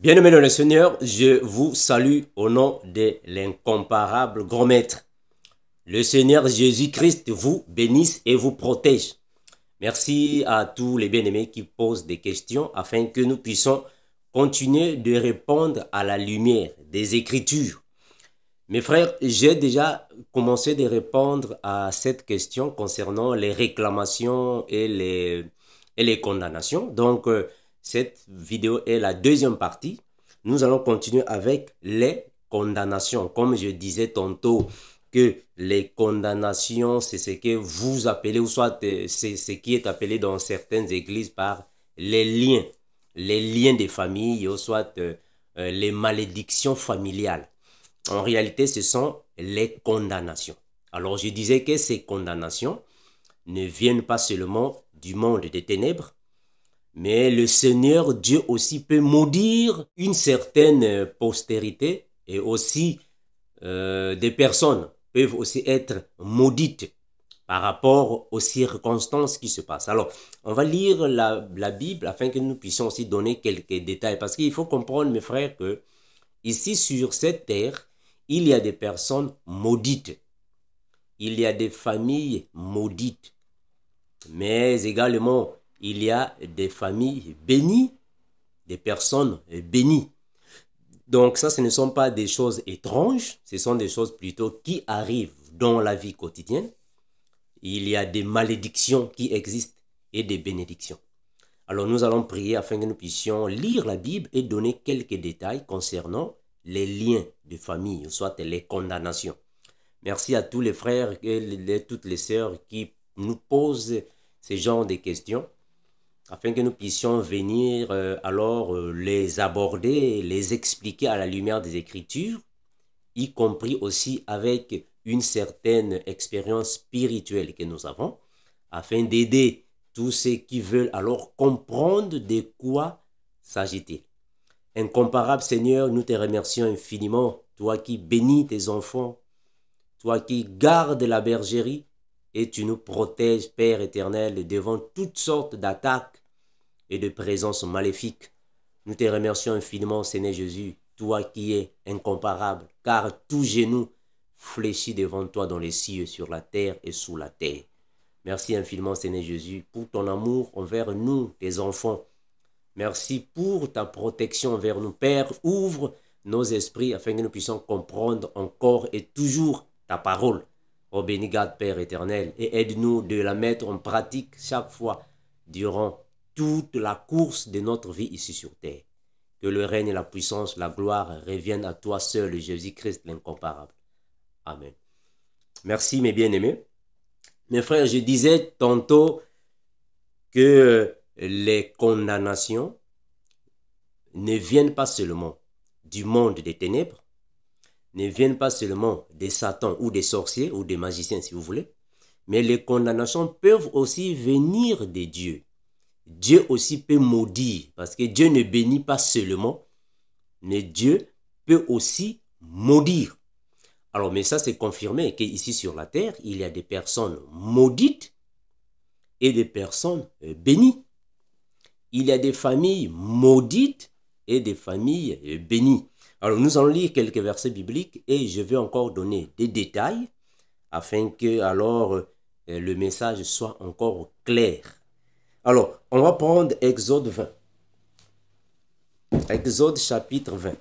Bien-aimés dans le Seigneur, je vous salue au nom de l'incomparable grand maître. Le Seigneur Jésus-Christ vous bénisse et vous protège. Merci à tous les bien-aimés qui posent des questions afin que nous puissions continuer de répondre à la lumière des Écritures. Mes frères, j'ai déjà commencé de répondre à cette question concernant les réclamations et les condamnations. Donc, cette vidéo est la deuxième partie. Nous allons continuer avec les condamnations. Comme je disais tantôt, que les condamnations, c'est ce que vous appelez, ou soit c'est ce qui est appelé dans certaines églises par les liens des familles, ou soit les malédictions familiales. En réalité, ce sont les condamnations. Alors, je disais que ces condamnations ne viennent pas seulement du monde des ténèbres, mais le Seigneur Dieu aussi peut maudire une certaine postérité et aussi des personnes peuvent aussi être maudites par rapport aux circonstances qui se passent. Alors, on va lire la Bible afin que nous puissions aussi donner quelques détails parce qu'il faut comprendre, mes frères, que ici sur cette terre, il y a des personnes maudites. Il y a des familles maudites. Mais également, il y a des familles bénies, des personnes bénies. Donc ça, ce ne sont pas des choses étranges, ce sont des choses plutôt qui arrivent dans la vie quotidienne. Il y a des malédictions qui existent et des bénédictions. Alors nous allons prier afin que nous puissions lire la Bible et donner quelques détails concernant les liens de famille, soit les condamnations. Merci à tous les frères et toutes les sœurs qui nous posent ce genre de questions, afin que nous puissions venir les aborder, les expliquer à la lumière des Écritures, y compris aussi avec une certaine expérience spirituelle que nous avons, afin d'aider tous ceux qui veulent alors comprendre de quoi s'agit-il. Incomparable Seigneur, nous te remercions infiniment, toi qui bénis tes enfants, toi qui gardes la bergerie et tu nous protèges, Père éternel, devant toutes sortes d'attaques et de présences maléfiques. Nous te remercions infiniment, Seigneur Jésus, toi qui es incomparable, car tout genou fléchit devant toi dans les cieux, sur la terre et sous la terre. Merci infiniment, Seigneur Jésus, pour ton amour envers nous, tes enfants. Merci pour ta protection envers nous. Père, ouvre nos esprits afin que nous puissions comprendre encore et toujours ta parole. Oh béni garde, Père éternel, et aide-nous de la mettre en pratique chaque fois durant toute la course de notre vie ici sur terre. Que le règne, la puissance, la gloire reviennent à toi seul, Jésus-Christ l'incomparable. Amen. Merci mes bien-aimés. Mes frères, je disais tantôt que les condamnations ne viennent pas seulement du monde des ténèbres, ne viennent pas seulement des satans ou des sorciers ou des magiciens si vous voulez, mais les condamnations peuvent aussi venir de Dieu. Dieu aussi peut maudire, parce que Dieu ne bénit pas seulement, mais Dieu peut aussi maudire. Alors, mais ça c'est confirmé qu'ici sur la terre, il y a des personnes maudites et des personnes bénies. Il y a des familles maudites et des familles bénies. Alors, nous allons lire quelques versets bibliques et je vais encore donner des détails afin que alors le message soit encore clair. Alors, on va prendre Exode 20. Exode chapitre 20.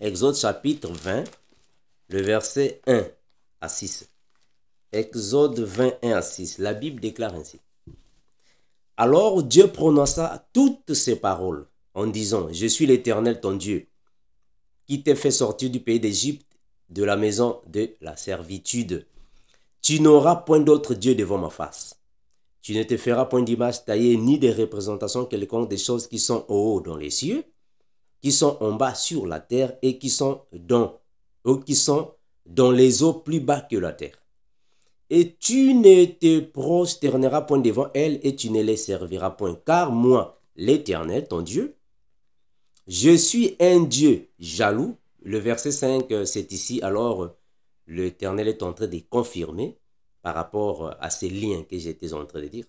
Exode chapitre 20, le verset 1 à 6. Exode 21 à 6. La Bible déclare ainsi. Alors Dieu prononça toutes ces paroles en disant, je suis l'Éternel ton Dieu, qui t'ai fait sortir du pays d'Égypte, de la maison de la servitude. Tu n'auras point d'autre Dieu devant ma face. Tu ne te feras point d'image taillée, ni de représentation quelconque des choses qui sont au haut dans les cieux, qui sont en bas sur la terre et qui sont dans les eaux plus bas que la terre. Et tu ne te prosterneras point devant elles et tu ne les serviras point. Car moi, l'Éternel, ton Dieu, je suis un Dieu jaloux. Le verset 5, c'est ici. Alors, l'Éternel est en train de confirmer par rapport à ces liens que j'étais en train de dire.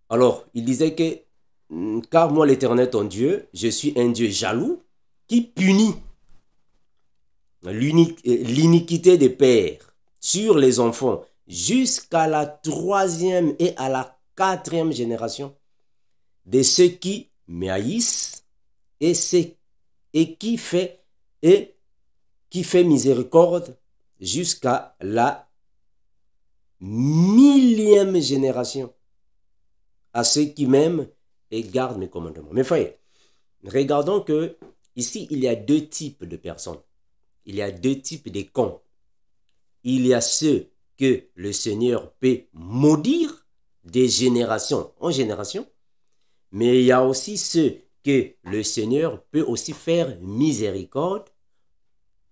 Alors, il disait que car moi l'Éternel ton Dieu, je suis un Dieu jaloux qui punit l'iniquité des pères sur les enfants jusqu'à la 3e et à la 4e génération de ceux qui me haïssent et qui fait miséricorde jusqu'à la 1000e génération à ceux qui m'aiment et gardent mes commandements. Mes frères, regardons que ici il y a deux types de personnes. Il y a deux types de cons. Il y a ceux que le Seigneur peut maudire de génération en génération, mais il y a aussi ceux que le Seigneur peut aussi faire miséricorde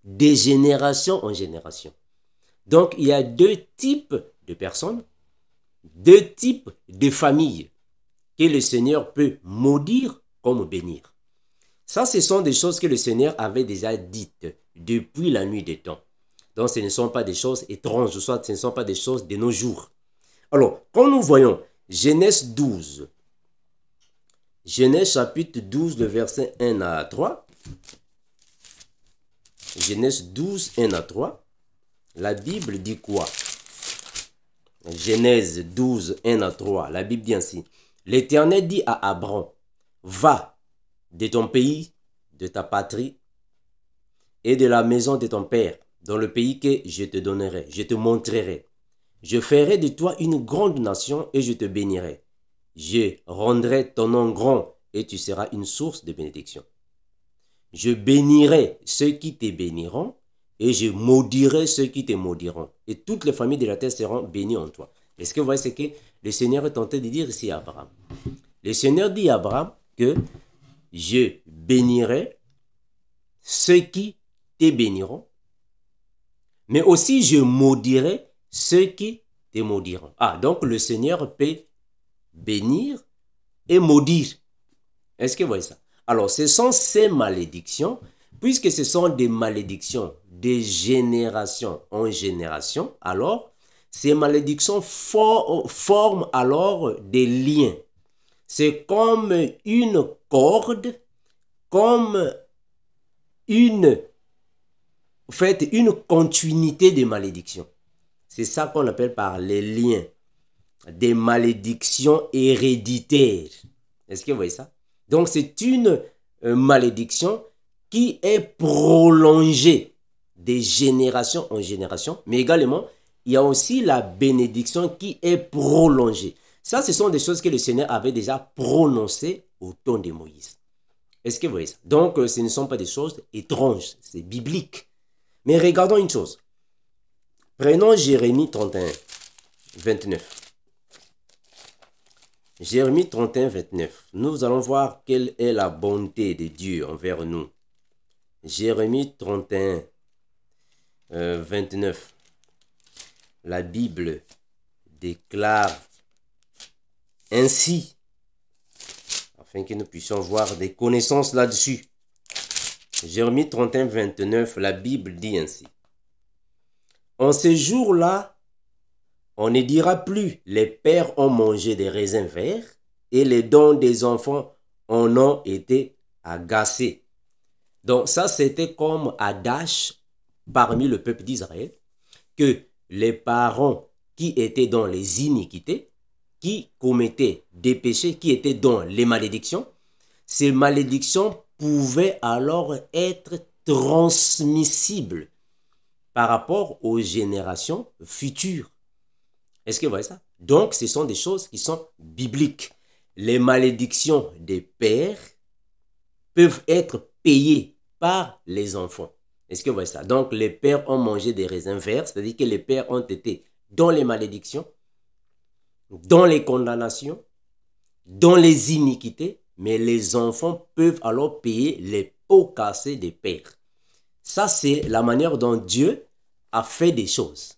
de génération en génération. Donc, il y a deux types de personnes, deux types de familles que le Seigneur peut maudire comme bénir. Ça, ce sont des choses que le Seigneur avait déjà dites depuis la nuit des temps. Donc, ce ne sont pas des choses étranges, soit ce ne sont pas des choses de nos jours. Alors, quand nous voyons Genèse 12, Genèse chapitre 12, le verset 1 à 3, Genèse 12, 1 à 3, la Bible dit quoi? Genèse 12, 1 à 3, la Bible dit ainsi. L'Éternel dit à Abraham, va de ton pays, de ta patrie et de la maison de ton père, dans le pays que je te donnerai, je te montrerai. Je ferai de toi une grande nation et je te bénirai. Je rendrai ton nom grand et tu seras une source de bénédiction. Je bénirai ceux qui te béniront et je maudirai ceux qui te maudiront. Et toutes les familles de la terre seront bénies en toi. Est-ce que vous voyez ce que le Seigneur est tenté de dire ici à Abraham? Le Seigneur dit à Abraham que je bénirai ceux qui te béniront, mais aussi je maudirai ceux qui te maudiront. Ah, donc le Seigneur peut bénir et maudire. Est-ce que vous voyez ça? Alors, ce sont ces malédictions, puisque ce sont des malédictions de génération en génération, alors, ces malédictions forment alors des liens. C'est comme une corde, comme une continuité de malédictions. C'est ça qu'on appelle par les liens, des malédictions héréditaires. Est-ce que vous voyez ça? Donc, c'est une malédiction qui est prolongée de génération en génération, mais également, il y a aussi la bénédiction qui est prolongée. Ça, ce sont des choses que le Seigneur avait déjà prononcées au temps de Moïse. Est-ce que vous voyez ça? Donc, ce ne sont pas des choses étranges, c'est biblique. Mais regardons une chose. Prenons Jérémie 31, 29. Jérémie 31, 29. Nous allons voir quelle est la bonté de Dieu envers nous. Jérémie 31, 29. La Bible déclare ainsi, afin que nous puissions voir des connaissances là-dessus. Jérémie 31, 29, la Bible dit ainsi. En ces jours-là, on ne dira plus, les pères ont mangé des raisins verts et les dons des enfants en ont été agacés. Donc ça, c'était comme adage parmi le peuple d'Israël, que les parents qui étaient dans les iniquités, qui commettaient des péchés, qui étaient dans les malédictions, ces malédictions pouvaient alors être transmissibles par rapport aux générations futures. Est-ce que vous voyez ça? Donc, ce sont des choses qui sont bibliques. Les malédictions des pères peuvent être payées par les enfants. Est-ce que vous voyez ça? Donc, les pères ont mangé des raisins verts, c'est-à-dire que les pères ont été dans les malédictions, dans les condamnations, dans les iniquités, mais les enfants peuvent alors payer les pots cassés des pères. Ça, c'est la manière dont Dieu a fait des choses.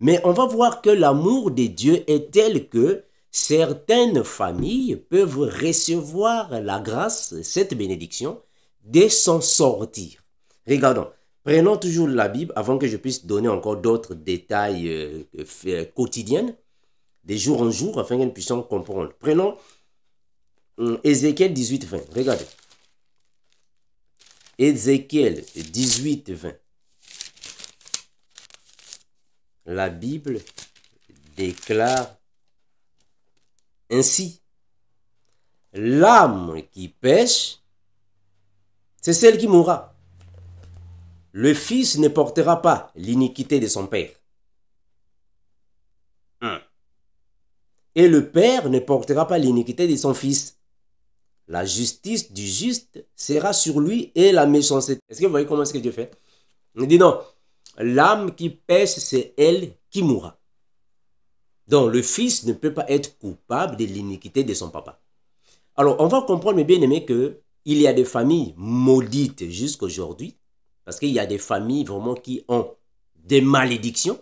Mais on va voir que l'amour de Dieu est tel que certaines familles peuvent recevoir la grâce, cette bénédiction, de s'en sortir. Regardons, prenons toujours la Bible avant que je puisse donner encore d'autres détails quotidiens, de jour en jour, afin que nous puissions comprendre. Prenons Ézéchiel 18, 20. Regardez. Ézéchiel 18, 20. La Bible déclare ainsi. L'âme qui pêche, c'est celle qui mourra. Le fils ne portera pas l'iniquité de son père. Et le père ne portera pas l'iniquité de son fils. La justice du juste sera sur lui et la méchanceté. Est-ce que vous voyez comment est-ce que Dieu fait? Il dit non. L'âme qui pêche, c'est elle qui mourra. Donc le fils ne peut pas être coupable de l'iniquité de son papa. Alors on va comprendre, mes bien-aimés, qu'il y a des familles maudites jusqu'aujourd'hui. Parce qu'il y a des familles vraiment qui ont des malédictions.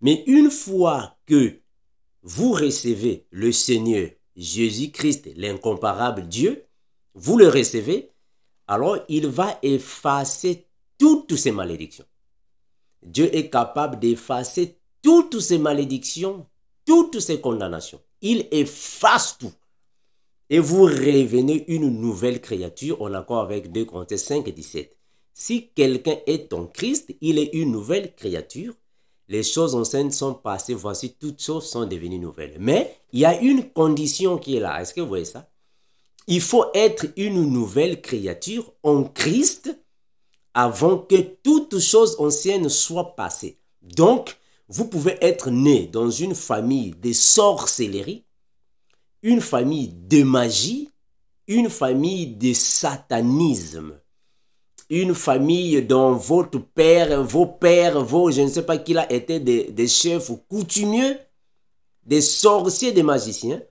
Mais une fois que vous recevez le Seigneur Jésus-Christ, l'incomparable Dieu, vous le recevez, alors il va effacer toutes ces malédictions. Dieu est capable d'effacer toutes ces malédictions, toutes ces condamnations. Il efface tout. Et vous revenez une nouvelle créature en accord avec 2 Corinthiens 5 et 17. Si quelqu'un est en Christ, il est une nouvelle créature. Les choses anciennes sont passées, voici toutes choses sont devenues nouvelles. Mais il y a une condition qui est là. Est-ce que vous voyez ça? Il faut être une nouvelle créature en Christ avant que toutes choses anciennes soient passées. Donc, vous pouvez être né dans une famille de sorcellerie, une famille de magie, une famille de satanisme. Une famille dont votre père, vos je ne sais pas qui là, étaient des chefs coutumiers, des sorciers, des magiciens.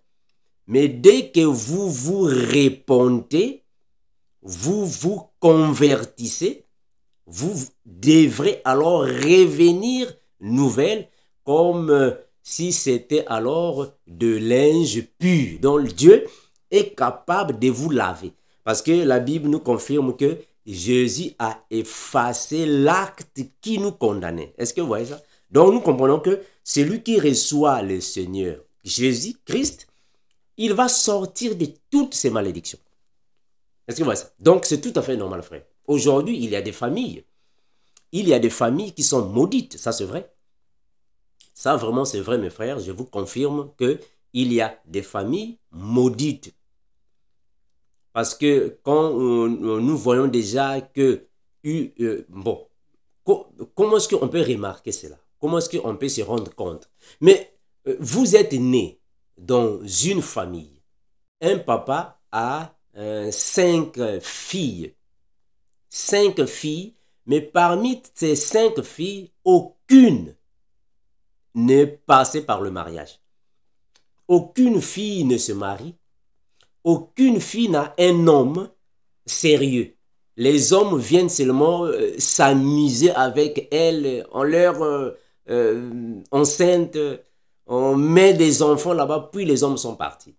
Mais dès que vous vous répondez, vous vous convertissez, vous devrez alors revenir nouvelle comme si c'était alors de linge pur. Donc Dieu est capable de vous laver. Parce que la Bible nous confirme que Jésus a effacé l'acte qui nous condamnait. Est-ce que vous voyez ça? Donc nous comprenons que celui qui reçoit le Seigneur Jésus-Christ, il va sortir de toutes ces malédictions. Est-ce que vous voyez ça? Donc c'est tout à fait normal, frère. Aujourd'hui, il y a des familles. Il y a des familles qui sont maudites, ça c'est vrai. Ça vraiment c'est vrai, mes frères. Je vous confirme qu'il y a des familles maudites. Parce que quand nous voyons déjà que, comment est-ce qu'on peut remarquer cela? Comment est-ce qu'on peut se rendre compte? Mais vous êtes né dans une famille. Un papa a 5 filles. 5 filles, mais parmi ces 5 filles, aucune n'est passée par le mariage. Aucune fille ne se marie. Aucune fille n'a un homme sérieux. Les hommes viennent seulement s'amuser avec elles, on leur enceinte, on met des enfants là-bas, puis les hommes sont partis.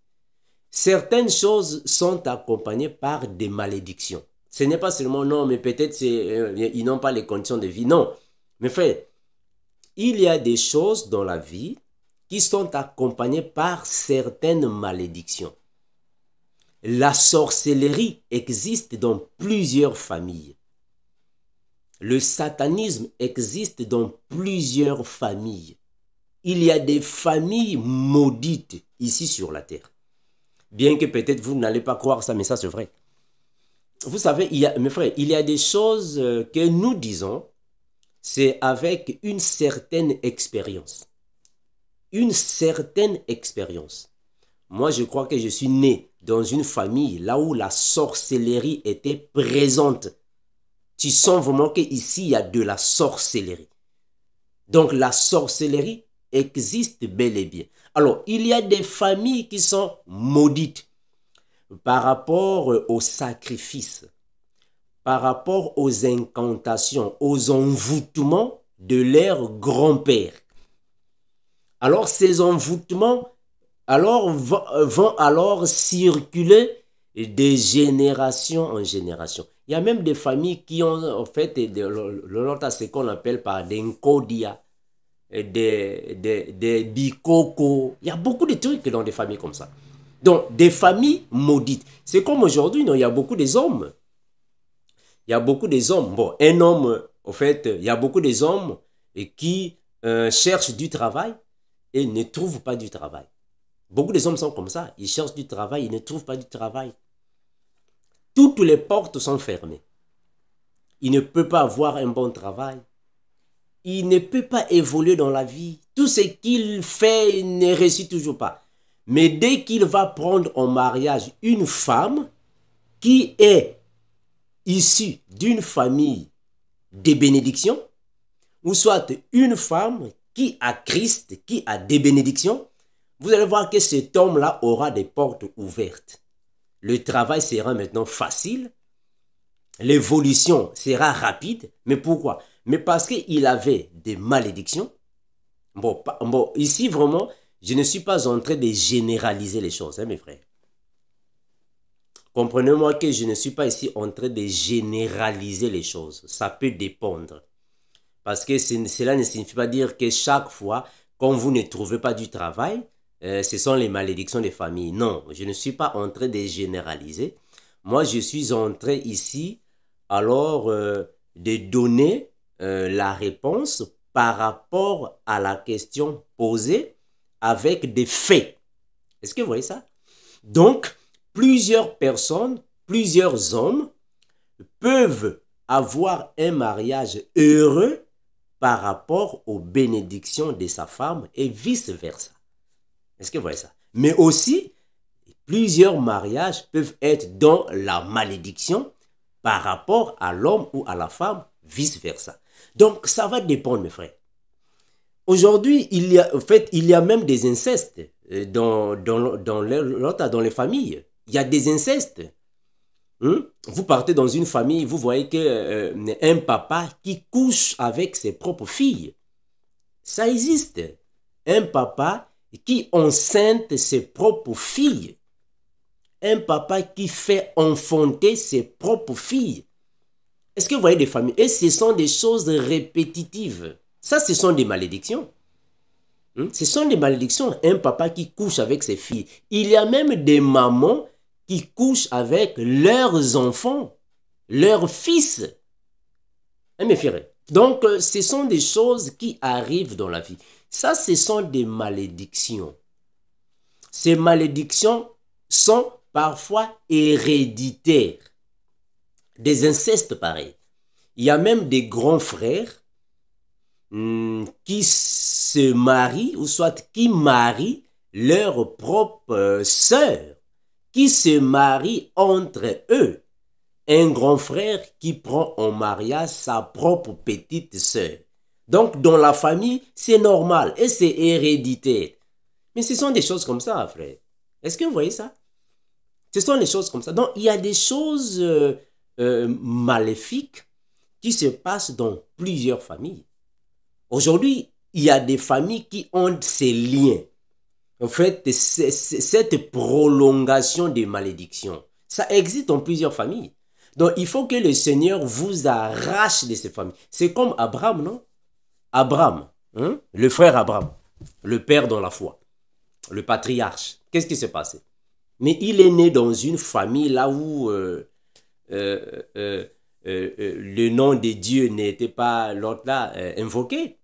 Certaines choses sont accompagnées par des malédictions. Ce n'est pas seulement non, mais peut-être ils n'ont pas les conditions de vie. Non, mais frère, il y a des choses dans la vie qui sont accompagnées par certaines malédictions. La sorcellerie existe dans plusieurs familles. Le satanisme existe dans plusieurs familles. Il y a des familles maudites ici sur la terre. Bien que peut-être vous n'allez pas croire ça, mais ça c'est vrai. Vous savez, mes frères, il y a des choses que nous disons, c'est avec une certaine expérience. Une certaine expérience. Moi, je crois que je suis né dans une famille là où la sorcellerie était présente. Tu sens vraiment qu'ici, il y a de la sorcellerie. Donc, la sorcellerie existe bel et bien. Alors, il y a des familles qui sont maudites par rapport aux sacrifices, par rapport aux incantations, aux envoûtements de leur grand-père. Alors, ces envoûtements vont alors circuler de génération en génération. Il y a même des familles qui ont en fait ce qu'on appelle par des nkodia, des bikoko. Il y a beaucoup de trucs dans des familles comme ça. Donc, des familles maudites. C'est comme aujourd'hui, non, il y a beaucoup des hommes. Il y a beaucoup des hommes. Bon, un homme, au fait, il y a beaucoup des hommes qui cherchent du travail et ne trouvent pas du travail. Beaucoup des hommes sont comme ça. Ils cherchent du travail, ils ne trouvent pas du travail. Toutes les portes sont fermées. Il ne peut pas avoir un bon travail. Il ne peut pas évoluer dans la vie. Tout ce qu'il fait ne réussit toujours pas. Mais dès qu'il va prendre en mariage une femme qui est issue d'une famille de bénédictions, ou soit une femme qui a Christ, qui a des bénédictions, vous allez voir que cet homme-là aura des portes ouvertes. Le travail sera maintenant facile. L'évolution sera rapide. Mais pourquoi? Mais parce qu'il avait des malédictions. Bon, ici vraiment, je ne suis pas en train de généraliser les choses, hein, mes frères. Comprenez-moi que je ne suis pas ici en train de généraliser les choses. Ça peut dépendre. Parce que cela ne signifie pas dire que chaque fois, quand vous ne trouvez pas du travail, ce sont les malédictions des familles. Non, je ne suis pas en train de généraliser. Moi, je suis en train ici, alors, de donner la réponse par rapport à la question posée avec des faits. Est-ce que vous voyez ça? Donc, plusieurs personnes, plusieurs hommes peuvent avoir un mariage heureux par rapport aux bénédictions de sa femme et vice-versa. Est-ce que vous voyez ça? Mais aussi, plusieurs mariages peuvent être dans la malédiction par rapport à l'homme ou à la femme, vice-versa. Donc, ça va dépendre, mes frères. Aujourd'hui, il y a même des incestes dans les familles. Il y a des incestes. Vous partez dans une famille, vous voyez qu'un papa qui couche avec ses propres filles. Ça existe. Un papa qui enceinte ses propres filles. Un papa qui fait enfanter ses propres filles. Est-ce que vous voyez des familles? Et ce sont des choses répétitives. Ça, ce sont des malédictions. Ce sont des malédictions. Un papa qui couche avec ses filles. Il y a même des mamans qui couchent avec leurs enfants, leurs fils. Mes frères. Donc, ce sont des choses qui arrivent dans la vie. Ça, ce sont des malédictions. Ces malédictions sont parfois héréditaires. Des incestes pareils. Il y a même des grands frères qui se marient, ou soit qui marient leur propre sœur, qui se marient entre eux. Un grand frère qui prend en mariage sa propre petite sœur. Donc, dans la famille, c'est normal et c'est héréditaire. Mais ce sont des choses comme ça, frère. Est-ce que vous voyez ça? Ce sont des choses comme ça. Donc, il y a des choses maléfiques qui se passent dans plusieurs familles. Aujourd'hui, il y a des familles qui ont ces liens. En fait, cette prolongation des malédictions, ça existe dans plusieurs familles. Donc, il faut que le Seigneur vous arrache de ces familles. C'est comme Abraham, non? Abraham, le frère Abraham, le père dans la foi, le patriarche. Qu'est-ce qui s'est passé? Mais il est né dans une famille là où le nom de Dieu n'était pas l'autre là invoqué.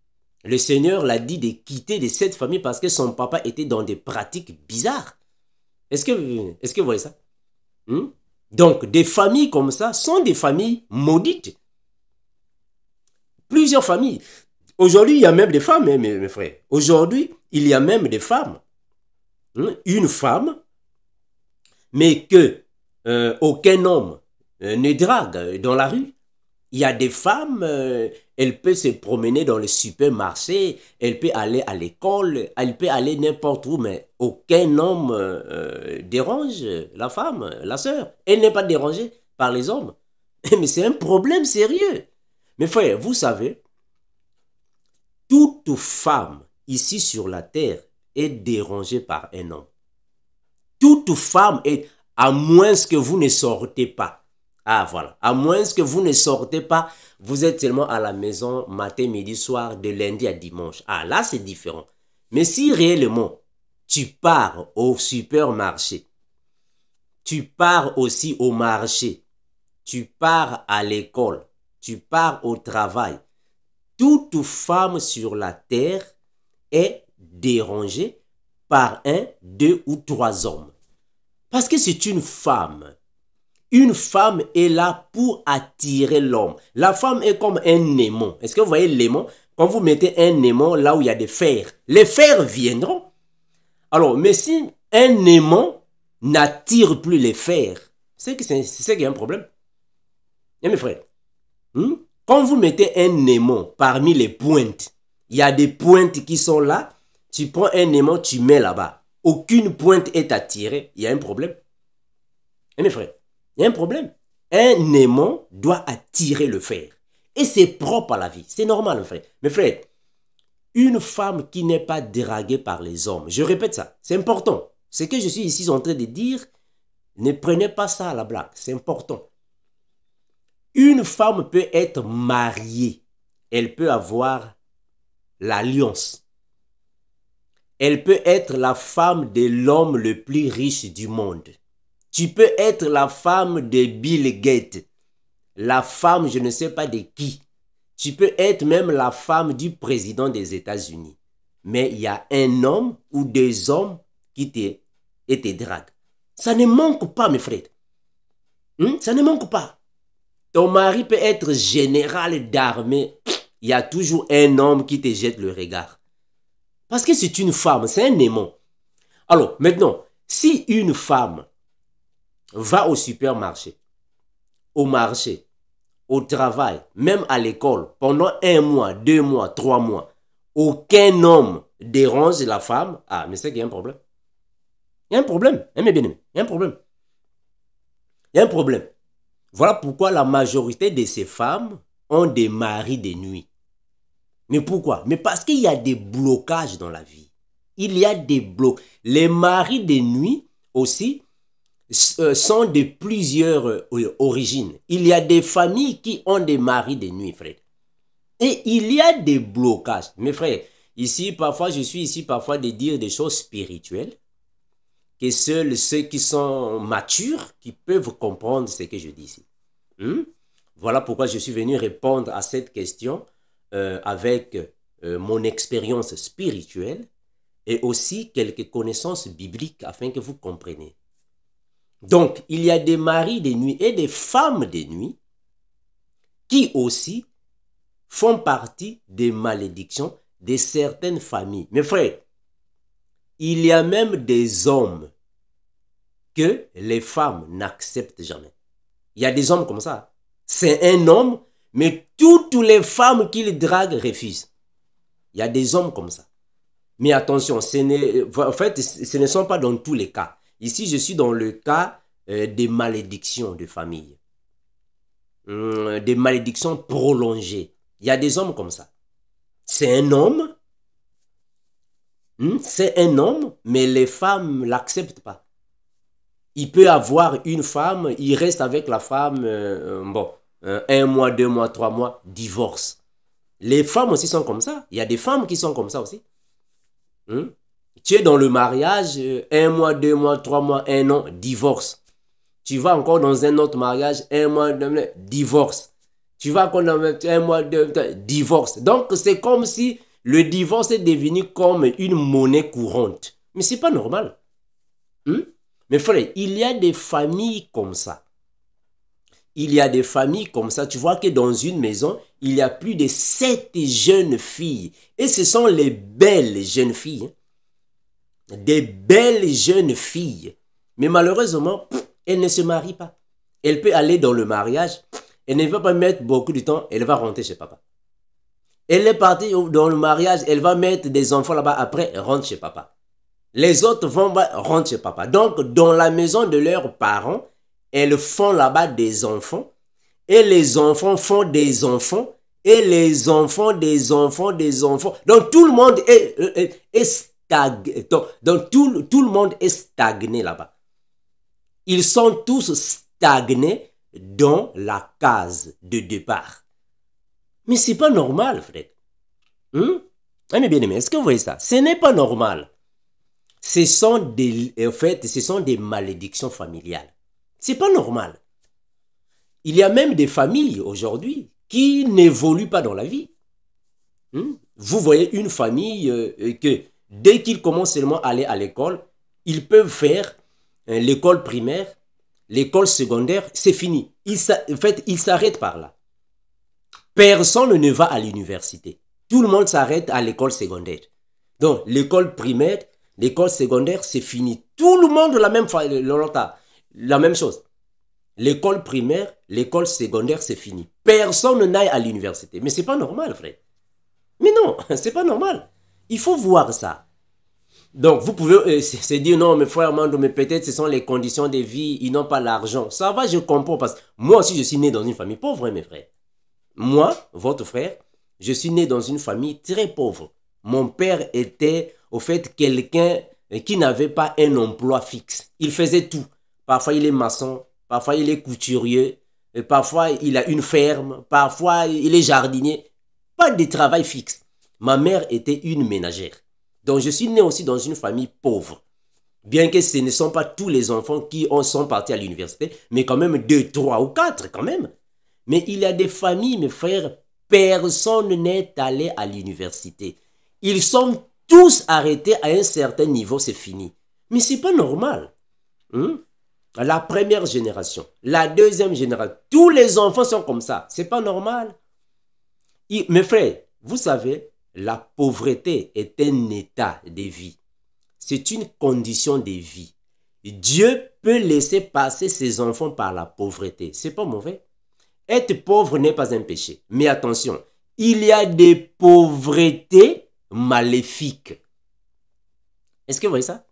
Le Seigneur l'a dit de quitter de cette famille parce que son papa était dans des pratiques bizarres. Est-ce que vous voyez ça? Donc, des familles comme ça sont des familles maudites. Plusieurs familles. Aujourd'hui, il y a même des femmes, mes frères. Aujourd'hui, il y a même des femmes. Une femme, mais que aucun homme ne drague dans la rue. Il y a des femmes, elle peut se promener dans le supermarché, elle peut aller à l'école, elle peut aller n'importe où, mais aucun homme dérange la femme, la sœur. Elle n'est pas dérangée par les hommes. Mais c'est un problème sérieux. Mes frères, vous savez, toute femme ici sur la terre est dérangée par un homme. Toute femme est, à moins que vous ne sortez pas. Ah voilà, à moins que vous ne sortez pas, vous êtes seulement à la maison matin, midi, soir, de lundi à dimanche. Ah là c'est différent. Mais si réellement tu pars au supermarché, tu pars aussi au marché, tu pars à l'école, tu pars au travail. Toute femme sur la terre est dérangée par un, deux ou trois hommes. Parce que c'est une femme. Une femme est là pour attirer l'homme. La femme est comme un aimant. Est-ce que vous voyez l'aimant? Quand vous mettez un aimant là où il y a des fers, les fers viendront. Alors, mais si un aimant n'attire plus les fers, c'est qu'il y a un problème. Et mes frères, quand vous mettez un aimant parmi les pointes, il y a des pointes qui sont là, tu prends un aimant, tu mets là-bas. Aucune pointe est attirée, il y a un problème. Et mes frères, il y a un problème. Un aimant doit attirer le fer. Et c'est propre à la vie. C'est normal, mes frères. Mes frères, une femme qui n'est pas draguée par les hommes, je répète ça, c'est important. Ce que je suis ici en train de dire, ne prenez pas ça à la blague, c'est important. Une femme peut être mariée. Elle peut avoir l'alliance. Elle peut être la femme de l'homme le plus riche du monde. Tu peux être la femme de Bill Gates, la femme je ne sais pas de qui. Tu peux être même la femme du président des États-Unis. Mais il y a un homme ou des hommes qui te draguent. Ça ne manque pas, mes frères. Ça ne manque pas. Ton mari peut être général d'armée. Il y a toujours un homme qui te jette le regard. Parce que c'est une femme, c'est un aimant. Alors, maintenant, si une femme va au supermarché, au marché, au travail, même à l'école, pendant 1 mois, 2 mois, 3 mois, aucun homme dérange la femme, ah, mais c'est qu'il y a un problème. Il y a un problème, hein, mes bien-aimés, il y a un problème. Il y a un problème. Voilà pourquoi la majorité de ces femmes ont des maris de nuit. Mais pourquoi? Mais parce qu'il y a des blocages dans la vie. Il y a des blocs. Les maris de nuit aussi sont de plusieurs origines. Il y a des familles qui ont des maris de nuit, frère. Et il y a des blocages. Mes frères, ici, parfois, je suis ici parfois de dire des choses spirituelles que seuls ceux qui sont matures qui peuvent comprendre ce que je dis ici. Voilà pourquoi je suis venu répondre à cette question avec mon expérience spirituelle et aussi quelques connaissances bibliques afin que vous compreniez. Donc, il y a des maris de nuit et des femmes de nuit qui aussi font partie des malédictions de certaines familles. Mes frères, il y a même des hommes que les femmes n'acceptent jamais. Il y a des hommes comme ça. C'est un homme, mais toutes les femmes qu'il drague refusent. Il y a des hommes comme ça. Mais attention, en fait, ce ne sont pas dans tous les cas. Ici, je suis dans le cas des malédictions de famille. Des malédictions prolongées. Il y a des hommes comme ça. C'est un homme. C'est un homme, mais les femmes ne l'acceptent pas. Il peut avoir une femme, il reste avec la femme, 1 mois, 2 mois, 3 mois, divorce. Les femmes aussi sont comme ça. Il y a des femmes qui sont comme ça aussi. Tu es dans le mariage, 1 mois, 2 mois, 3 mois, 1 an, divorce. Tu vas encore dans un autre mariage, 1 mois, 2 mois, divorce. Tu vas encore dans 1 mois, 2 mois, divorce. Donc, c'est comme si le divorce est devenu comme une monnaie courante. Mais ce n'est pas normal. Mais frère, il y a des familles comme ça. Il y a des familles comme ça. Tu vois que dans une maison, il y a plus de 7 jeunes filles. Et ce sont les belles jeunes filles. Des belles jeunes filles. Mais malheureusement, elles ne se marient pas. Elle peut aller dans le mariage. Elle ne va pas mettre beaucoup de temps. Elle va rentrer chez papa. Elle est partie dans le mariage. Elle va mettre des enfants là-bas. Après, elle rentre chez papa. Les autres vont rentrer chez papa. Donc, dans la maison de leurs parents, elles font là-bas des enfants. Et les enfants font des enfants. Et les enfants des enfants des enfants. Donc, tout le monde est stagné. Donc, tout le monde est stagné là-bas. Ils sont tous stagnés dans la case de départ. Mais c'est pas normal, frère. Mais bien aimé, est-ce que vous voyez ça? Ce n'est pas normal. En fait, ce sont des malédictions familiales. C'est pas normal. Il y a même des familles aujourd'hui qui n'évoluent pas dans la vie. Vous voyez une famille que dès qu'ils commencent seulement à aller à l'école, ils peuvent faire l'école primaire, l'école secondaire, c'est fini. En fait, ils s'arrêtent par là. Personne ne va à l'université. Tout le monde s'arrête à l'école secondaire. Donc, l'école primaire, l'école secondaire, c'est fini. Tout le monde la même chose. L'école primaire, l'école secondaire, c'est fini. Personne n'aille à l'université. Mais c'est pas normal, frère. Mais non, c'est pas normal. Il faut voir ça. Donc, vous pouvez se dire, non, mes frères Mando, mais peut-être ce sont les conditions de vie, ils n'ont pas l'argent. Ça va, je comprends, parce que moi aussi, je suis né dans une famille pauvre, mes frères. Moi, votre frère, je suis né dans une famille très pauvre. Mon père était, au fait, quelqu'un qui n'avait pas un emploi fixe. Il faisait tout. Parfois, il est maçon, parfois, il est couturier, et parfois, il a une ferme, parfois, il est jardinier. Pas de travail fixe. Ma mère était une ménagère. Donc, je suis né aussi dans une famille pauvre. Bien que ce ne sont pas tous les enfants qui sont partis à l'université, mais quand même 2, 3 ou 4 quand même. Mais il y a des familles, mes frères, personne n'est allé à l'université. Ils sont tous arrêtés à un certain niveau, c'est fini. Mais ce n'est pas normal. La première génération, la deuxième génération, tous les enfants sont comme ça. Ce n'est pas normal. Mes frères, vous savez, la pauvreté est un état de vie. C'est une condition de vie. Dieu peut laisser passer ses enfants par la pauvreté. Ce n'est pas mauvais. Être pauvre n'est pas un péché. Mais attention, il y a des pauvretés maléfiques. Est-ce que vous voyez ça?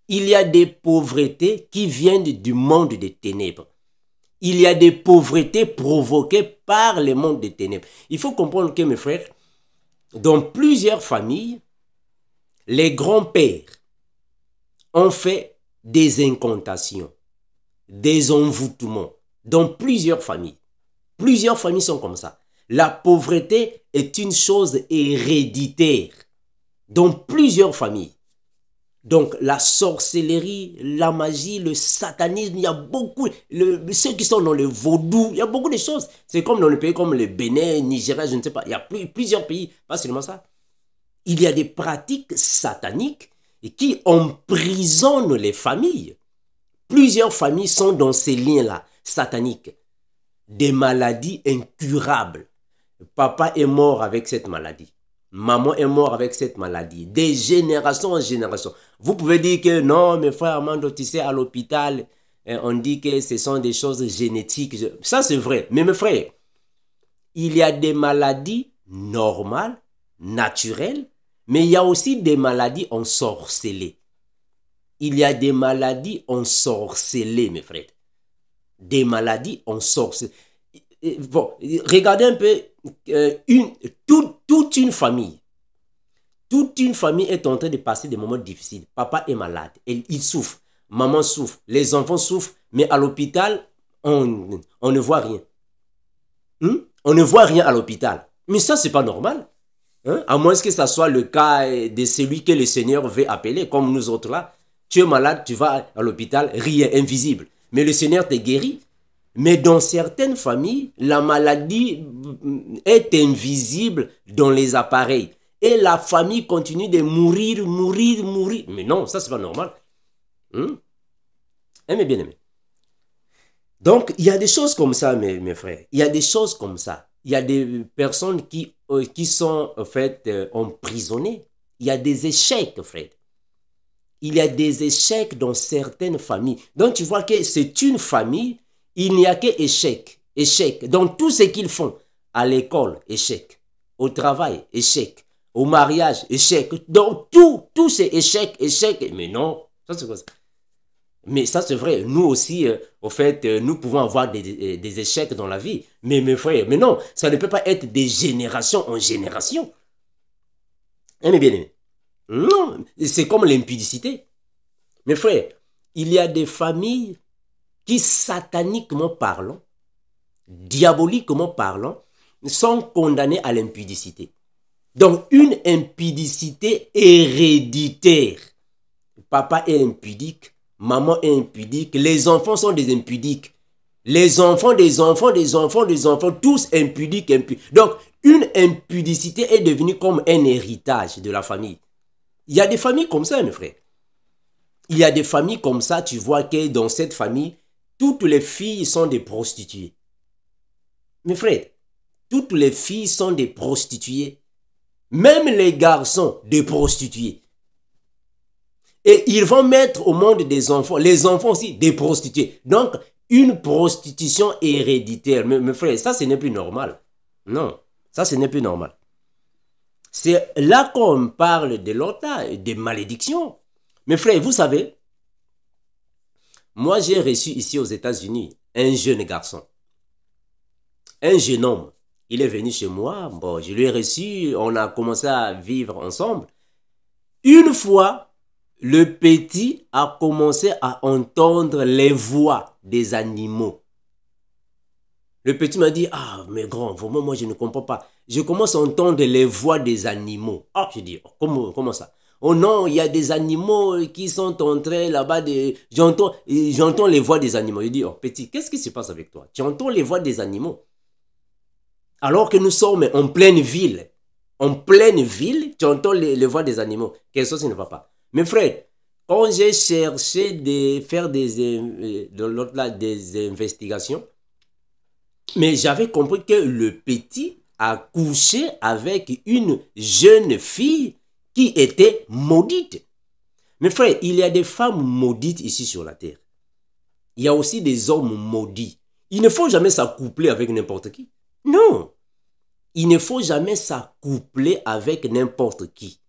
Il y a des pauvretés qui viennent du monde des ténèbres. Il y a des pauvretés provoquées par le monde des ténèbres. Il faut comprendre que, mes frères, dans plusieurs familles, les grands-pères ont fait des incantations, des envoûtements, dans plusieurs familles. Plusieurs familles sont comme ça. La pauvreté est une chose héréditaire dans plusieurs familles. Donc, la sorcellerie, la magie, le satanisme, il y a beaucoup, ceux qui sont dans le vaudou, il y a beaucoup de choses. C'est comme dans les pays comme le Bénin, Nigeria, je ne sais pas, il y a plusieurs pays, pas seulement ça. Il y a des pratiques sataniques qui emprisonnent les familles. Plusieurs familles sont dans ces liens-là, sataniques. Des maladies incurables. Papa est mort avec cette maladie. Maman est morte avec cette maladie. Des générations en génération. Vous pouvez dire que non, mes frères Armando, tu sais, à l'hôpital, on dit que ce sont des choses génétiques. Ça, c'est vrai. Mais mes frères, il y a des maladies normales, naturelles, mais il y a aussi des maladies ensorcelées. Il y a des maladies ensorcelées, mes frères. Des maladies ensorcelées. Bon, regardez un peu, toute une famille est en train de passer des moments difficiles. Papa est malade, il souffre, maman souffre, les enfants souffrent, mais à l'hôpital, on ne voit rien. On ne voit rien à l'hôpital. Mais ça, c'est pas normal. À moins que ça soit le cas de celui que le Seigneur veut appeler, comme nous autres là. Tu es malade, tu vas à l'hôpital, rien, invisible. Mais le Seigneur te guérit. Mais dans certaines familles, la maladie est invisible dans les appareils. Et la famille continue de mourir. Mais non, ça, c'est pas normal. Mes bien-aimés. Donc, il y a des choses comme ça, mes frères. Il y a des choses comme ça. Il y a des personnes qui sont, en fait, emprisonnées. Il y a des échecs, frère. Il y a des échecs dans certaines familles. Donc, tu vois que c'est une famille. Il n'y a que échec, échec. Dans tout ce qu'ils font, à l'école, échec. Au travail, échec. Au mariage, échec. Dans tout c'est échec. Mais non, ça c'est quoi ça? Mais ça c'est vrai, nous aussi, au fait, nous pouvons avoir des échecs dans la vie. Mais mes frères, mais non, ça ne peut pas être de génération en génération. Mais bien aimé. Non, c'est comme l'impudicité. Mes frères, il y a des familles qui, sataniquement parlant, diaboliquement parlant, sont condamnés à l'impudicité. Donc, une impudicité héréditaire. papa est impudique, maman est impudique, les enfants sont des impudiques. Les enfants, des enfants, des enfants, des enfants, tous impudiques, impudiques. Donc, une impudicité est devenue comme un héritage de la famille. Il y a des familles comme ça, mes frères. Il y a des familles comme ça, tu vois que dans cette famille, toutes les filles sont des prostituées. Mes frères, toutes les filles sont des prostituées. Même les garçons, des prostituées. Et ils vont mettre au monde des enfants, les enfants aussi, des prostituées. Donc, une prostitution héréditaire. Mes frères, ça, ce n'est plus normal. Non, ça, ce n'est plus normal. C'est là qu'on parle de l'autre, des malédictions. Mes frères, vous savez, moi, j'ai reçu ici aux États-Unis un jeune garçon, un jeune homme. Il est venu chez moi, bon, je lui ai reçu, on a commencé à vivre ensemble. Une fois, le petit a commencé à entendre les voix des animaux. Le petit m'a dit, ah, mais grand, vraiment, moi, je ne comprends pas. Je commence à entendre les voix des animaux. Ah, je dis, comment ça? Oh non, il y a des animaux qui sont en train là-bas de... J'entends les voix des animaux. Je dis, oh, petit, qu'est-ce qui se passe avec toi? Tu entends les voix des animaux? Alors que nous sommes en pleine ville. En pleine ville, tu entends les voix des animaux. Quelque chose ne va pas. Mes frères, quand j'ai cherché de faire des investigations, mais j'avais compris que le petit a couché avec une jeune fille qui était maudite. Mes frères, il y a des femmes maudites ici sur la terre. Il y a aussi des hommes maudits. Il ne faut jamais s'accoupler avec n'importe qui. Non. Il ne faut jamais s'accoupler avec n'importe qui.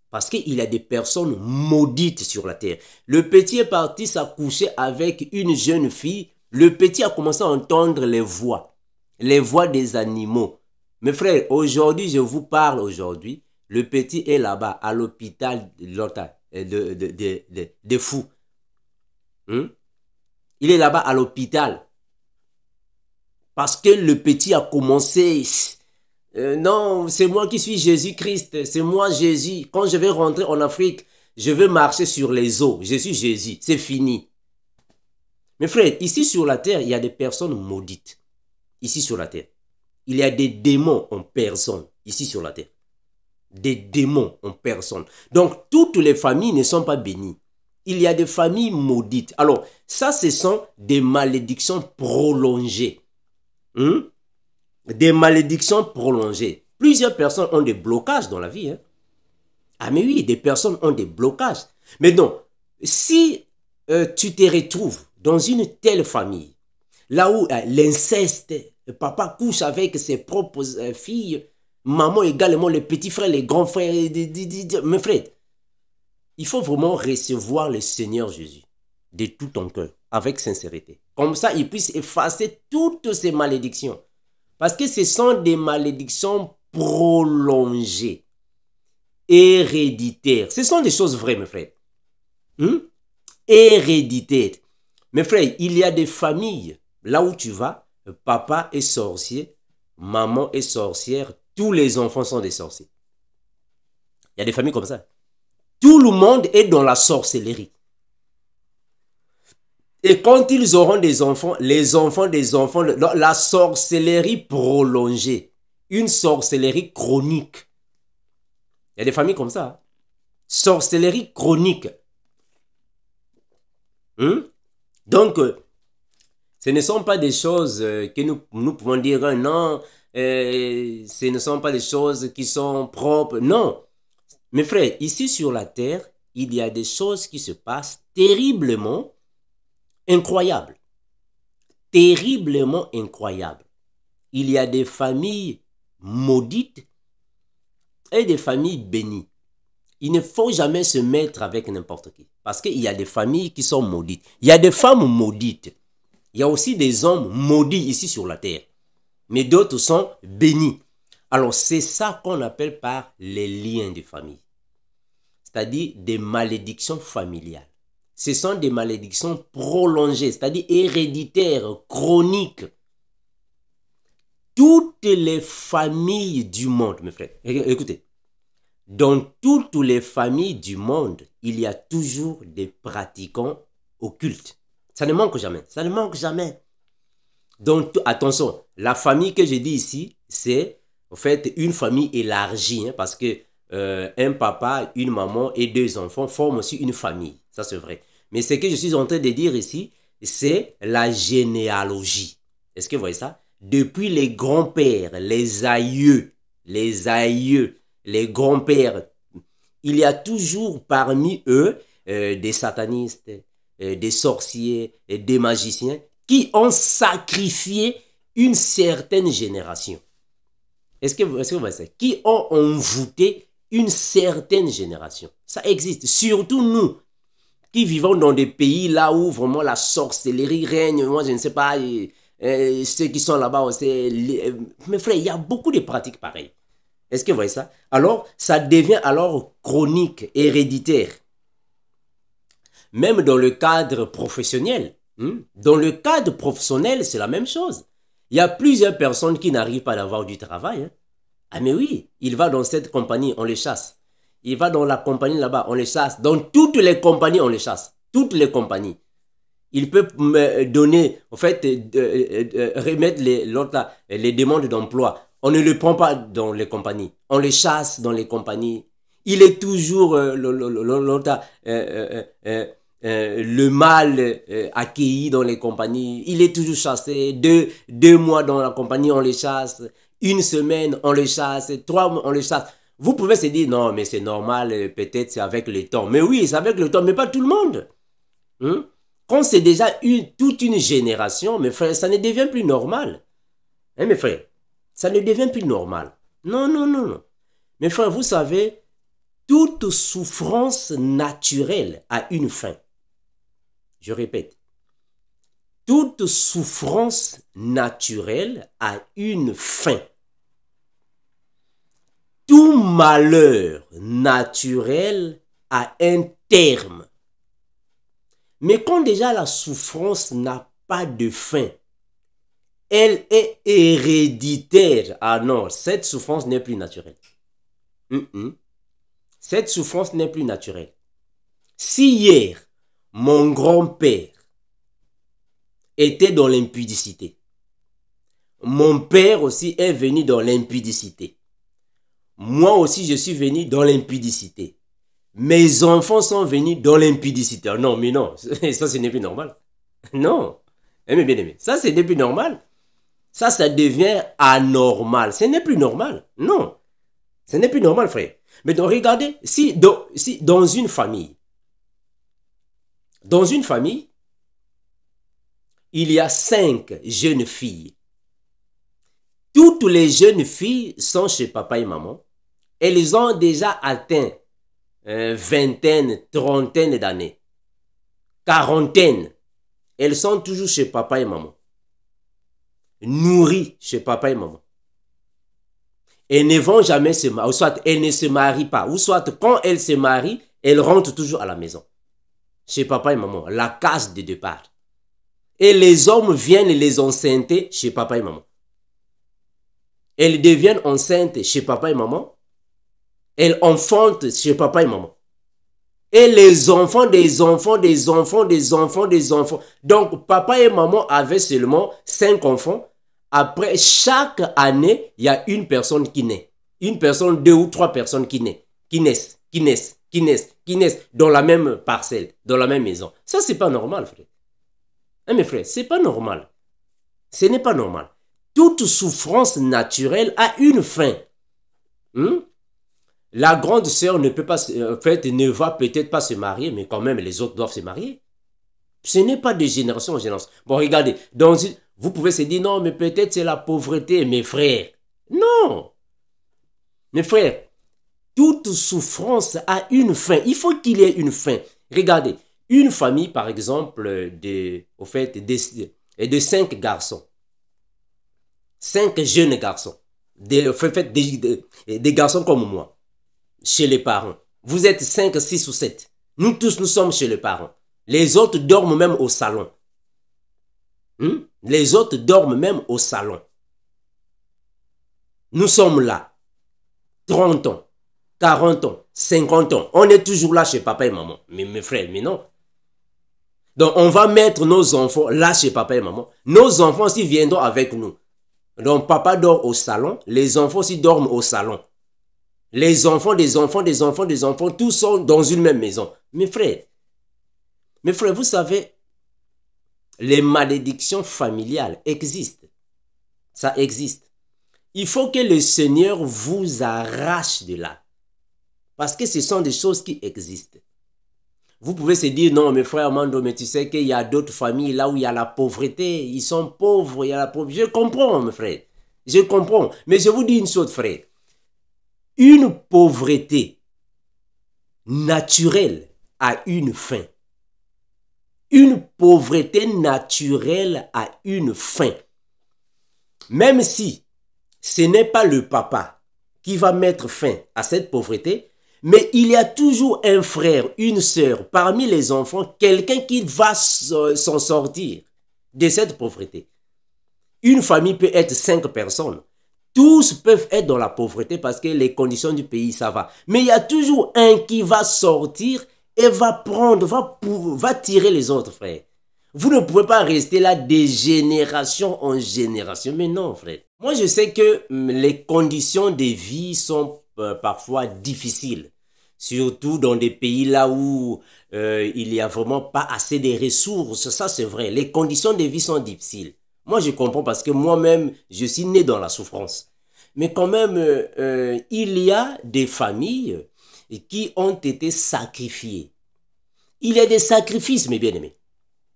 Parce qu'il y a des personnes maudites sur la terre. Le petit est parti s'accoucher avec une jeune fille. Le petit a commencé à entendre les voix des animaux. Mes frères, aujourd'hui, je vous parle aujourd'hui. Le petit est là-bas, à l'hôpital de fous. Il est là-bas à l'hôpital. Parce que le petit a commencé... non, c'est moi qui suis Jésus-Christ. C'est moi Jésus. Quand je vais rentrer en Afrique, je vais marcher sur les eaux. Je suis Jésus. C'est fini. Mes frères, ici sur la terre, il y a des personnes maudites. Ici sur la terre. Il y a des démons en personne. Ici sur la terre. Des démons en personne. Donc, toutes les familles ne sont pas bénies. Il y a des familles maudites. Alors, ça, ce sont des malédictions prolongées. Des malédictions prolongées. Plusieurs personnes ont des blocages dans la vie. Ah mais oui, des personnes ont des blocages. Mais non, si tu te retrouves dans une telle famille, là où l'inceste, papa couche avec ses propres filles, maman également, les petits frères, les grands frères, mes frères, il faut vraiment recevoir le Seigneur Jésus de tout ton cœur, avec sincérité. Comme ça, il puisse effacer toutes ces malédictions. Parce que ce sont des malédictions prolongées, héréditaires. Ce sont des choses vraies, mes frères. Héréditaires. Mes frères, il y a des familles, là où tu vas, papa est sorcier, maman est sorcière, tous les enfants sont des sorciers. Il y a des familles comme ça. Tout le monde est dans la sorcellerie. Et quand ils auront des enfants, les enfants des enfants, la sorcellerie prolongée, une sorcellerie chronique. Il y a des familles comme ça. Sorcellerie chronique. Donc, ce ne sont pas des choses que nous pouvons dire, non, ce ne sont pas des choses qui sont propres. Non. Mes frères, ici sur la terre, il y a des choses qui se passent terriblement incroyables. Terriblement incroyables. Il y a des familles maudites et des familles bénies. Il ne faut jamais se mettre avec n'importe qui. Parce qu'il y a des familles qui sont maudites. Il y a des femmes maudites. Il y a aussi des hommes maudits ici sur la terre. Mais d'autres sont bénis. Alors c'est ça qu'on appelle par les liens de famille. C'est-à-dire des malédictions familiales. Ce sont des malédictions prolongées, c'est-à-dire héréditaires, chroniques. Toutes les familles du monde, mes frères, écoutez, dans toutes les familles du monde, il y a toujours des pratiquants occultes. Ça ne manque jamais. Ça ne manque jamais. Donc, attention, la famille que je dis ici, c'est en fait une famille élargie, hein, parce que un papa, une maman et deux enfants forment aussi une famille. Ça, c'est vrai. Mais ce que je suis en train de dire ici, c'est la généalogie. Est-ce que vous voyez ça? Depuis les grands-pères, les aïeux, les grands-pères, il y a toujours parmi eux des satanistes, des sorciers, des magiciens qui ont sacrifié une certaine génération. Est-ce que vous voyez ça? Qui ont envoûté une certaine génération. Ça existe. Surtout nous, qui vivons dans des pays là où vraiment la sorcellerie règne. Moi, je ne sais pas, ceux qui sont là-bas aussi. Mes frères, il y a beaucoup de pratiques pareilles. Est-ce que vous voyez ça? Alors, ça devient alors chronique, héréditaire. Même dans le cadre professionnel. Dans le cadre professionnel, c'est la même chose. Il y a plusieurs personnes qui n'arrivent pas à avoir du travail. Ah mais oui, il va dans cette compagnie, on les chasse. Il va dans la compagnie là-bas, on les chasse. Dans toutes les compagnies, on les chasse. Toutes les compagnies. Il peut me donner, en fait, remettre les demandes d'emploi. On ne le prend pas dans les compagnies. On les chasse dans les compagnies. Il est toujours le mal accueilli dans les compagnies. Il est toujours chassé. Deux mois dans la compagnie, on les chasse. Une semaine, on les chasse. 3 mois, on les chasse. Vous pouvez se dire, non, mais c'est normal, peut-être c'est avec le temps. Mais oui, c'est avec le temps, mais pas tout le monde. Quand c'est déjà toute une génération, mes frères, ça ne devient plus normal. Hein, mes frères, ça ne devient plus normal. Non, non, non, non. Mes frères, vous savez, toute souffrance naturelle a une fin. Je répète. Toute souffrance naturelle a une fin. Tout malheur naturel a un terme. Mais quand déjà la souffrance n'a pas de fin, elle est héréditaire. Ah non, cette souffrance n'est plus naturelle. Cette souffrance n'est plus naturelle. Si hier, mon grand-père était dans l'impudicité, mon père aussi est venu dans l'impudicité. Moi aussi, je suis venu dans l'impudicité. Mes enfants sont venus dans l'impudicité. Non, mais non, ça, ce n'est plus normal. Non, mais bien aimé, ça, ce n'est plus normal. Ça devient anormal. Ce n'est plus normal. Non, ce n'est plus normal, frère. Mais donc, regardez, si dans une famille, il y a 5 jeunes filles. Toutes les jeunes filles sont chez papa et maman. Elles ont déjà atteint vingtaine, trentaine d'années. Quarantaine. Elles sont toujours chez papa et maman. Nourries chez papa et maman. Elles ne vont jamais se marier. Ou soit elles ne se marient pas. Ou soit quand elles se marient, elles rentrent toujours à la maison. Chez papa et maman. La case de départ. Et les hommes viennent les enceinter chez papa et maman. Elles deviennent enceintes chez papa et maman. Elles enfantent chez papa et maman. Et les enfants des enfants, des enfants, des enfants, des enfants. Donc, papa et maman avaient seulement 5 enfants. Après, chaque année, il y a une personne qui naît. Une personne, 2 ou 3 personnes qui naissent dans la même parcelle, dans la même maison. Ça, c'est pas normal, frère. Hein, mes frères, c'est pas normal. Ce n'est pas normal. Toute souffrance naturelle a une fin. La grande sœur ne peut pas, en fait, ne va peut-être pas se marier, mais quand même, les autres doivent se marier. Ce n'est pas de génération en génération. Bon, regardez, vous pouvez se dire, non, mais peut-être c'est la pauvreté, mes frères. Non. Mes frères, toute souffrance a une fin. Il faut qu'il y ait une fin. Regardez, une famille, par exemple, de 5 garçons. 5 jeunes garçons. Des garçons comme moi. Chez les parents. Vous êtes 5, 6 ou 7. Nous tous, nous sommes chez les parents. Les autres dorment même au salon. Les autres dorment même au salon. Nous sommes là. 30 ans. 40 ans, 50 ans, on est toujours là chez papa et maman. Mais mes frères, mais non. Donc, on va mettre nos enfants là chez papa et maman. Nos enfants aussi viendront avec nous. Donc, papa dort au salon, les enfants aussi dorment au salon. Les enfants, des enfants, des enfants, des enfants, tous sont dans une même maison. Mes frères, vous savez, les malédictions familiales existent. Ça existe. Il faut que le Seigneur vous arrache de là. Parce que ce sont des choses qui existent. Vous pouvez se dire, non, mes frères Mando, mais tu sais qu'il y a d'autres familles là où il y a la pauvreté. Ils sont pauvres, il y a la pauvreté. Je comprends, mes frères. Je comprends. Mais je vous dis une chose, frère. Une pauvreté naturelle a une fin. Une pauvreté naturelle a une fin. Même si ce n'est pas le papa qui va mettre fin à cette pauvreté, mais il y a toujours un frère, une sœur, parmi les enfants, quelqu'un qui va s'en sortir de cette pauvreté. Une famille peut être 5 personnes. Tous peuvent être dans la pauvreté parce que les conditions du pays, ça va. Mais il y a toujours un qui va sortir et va prendre, va tirer les autres, frère. Vous ne pouvez pas rester là de génération en génération. Mais non, frère. Moi, je sais que les conditions de vie sont parfois difficiles. Surtout dans des pays là où il n'y a vraiment pas assez de ressources. Ça, c'est vrai. Les conditions de vie sont difficiles. Moi, je comprends parce que moi-même, je suis né dans la souffrance. Mais quand même, il y a des familles qui ont été sacrifiées. Il y a des sacrifices, mes bien-aimés.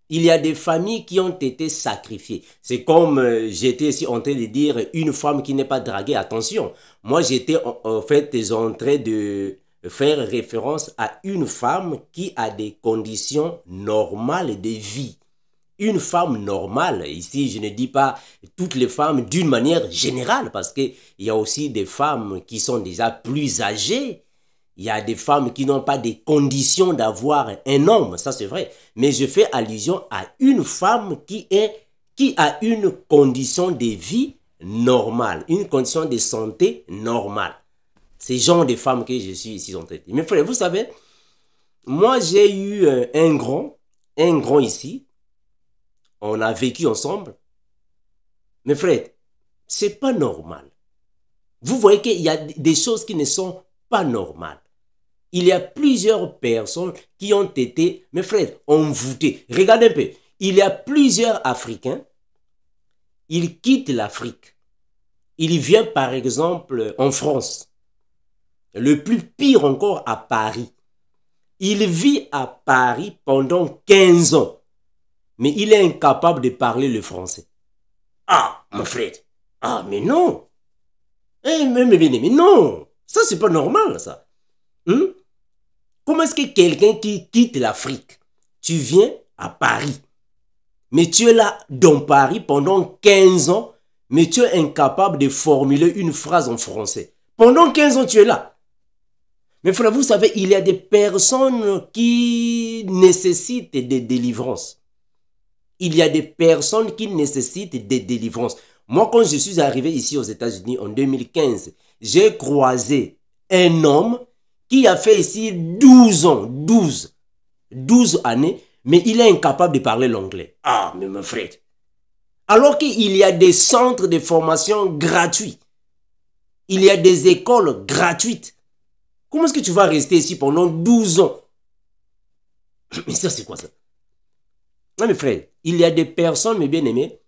Il y a des familles qui ont été sacrifiées. C'est comme j'étais ici en train de dire une femme qui n'est pas draguée. Attention, moi j'étais en fait en train de faire référence à une femme qui a des conditions normales de vie. Une femme normale, ici je ne dis pas toutes les femmes d'une manière générale, parce qu'il y a aussi des femmes qui sont déjà plus âgées. Il y a des femmes qui n'ont pas des conditions d'avoir un homme, ça c'est vrai. Mais je fais allusion à une femme qui a une condition de vie normale, une condition de santé normale. C'est le genre de femme que je suis ici en train de dire. Mais frère, vous savez, moi j'ai eu un grand ici. On a vécu ensemble. Mais frère, c'est pas normal. Vous voyez qu'il y a des choses qui ne sont pas normales. Il y a plusieurs personnes qui ont été, mes frères, envoûtées. Regardez un peu. Il y a plusieurs Africains. Ils quittent l'Afrique. Ils viennent par exemple en France. Le plus pire encore à Paris. Il vit à Paris pendant 15 ans. Mais il est incapable de parler le français. Ah, mon frère. Ah, mais non. Mais non. Ça, c'est pas normal, ça. Comment est-ce que quelqu'un qui quitte l'Afrique, tu viens à Paris, mais tu es là dans Paris pendant 15 ans, mais tu es incapable de formuler une phrase en français. Pendant 15 ans, tu es là. Mais frère, vous savez, il y a des personnes qui nécessitent des délivrances. Il y a des personnes qui nécessitent des délivrances. Moi, quand je suis arrivé ici aux États-Unis en 2015, j'ai croisé un homme qui a fait ici 12 ans, 12 années, mais il est incapable de parler l'anglais. Ah, mais mon frère. Alors qu'il y a des centres de formation gratuits. Il y a des écoles gratuites. Comment est-ce que tu vas rester ici pendant 12 ans? Mais ça, c'est quoi ça? Non, mes frères, il y a des personnes, mes bien-aimés,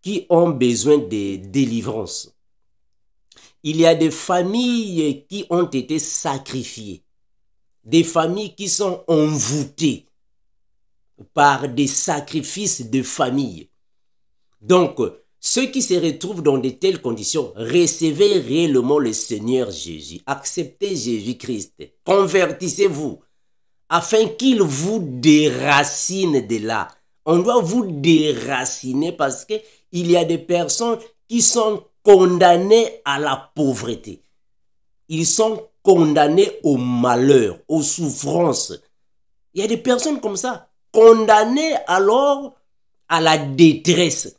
qui ont besoin de délivrance. Il y a des familles qui ont été sacrifiées. Des familles qui sont envoûtées par des sacrifices de famille. Donc, ceux qui se retrouvent dans de telles conditions, recevez réellement le Seigneur Jésus. Acceptez Jésus-Christ. Convertissez-vous afin qu'il vous déracine de là. On doit vous déraciner parce qu'il y a des personnes qui sont condamnées à la pauvreté. Ils sont condamnés au malheur, aux souffrances. Il y a des personnes comme ça, condamnées alors à la détresse.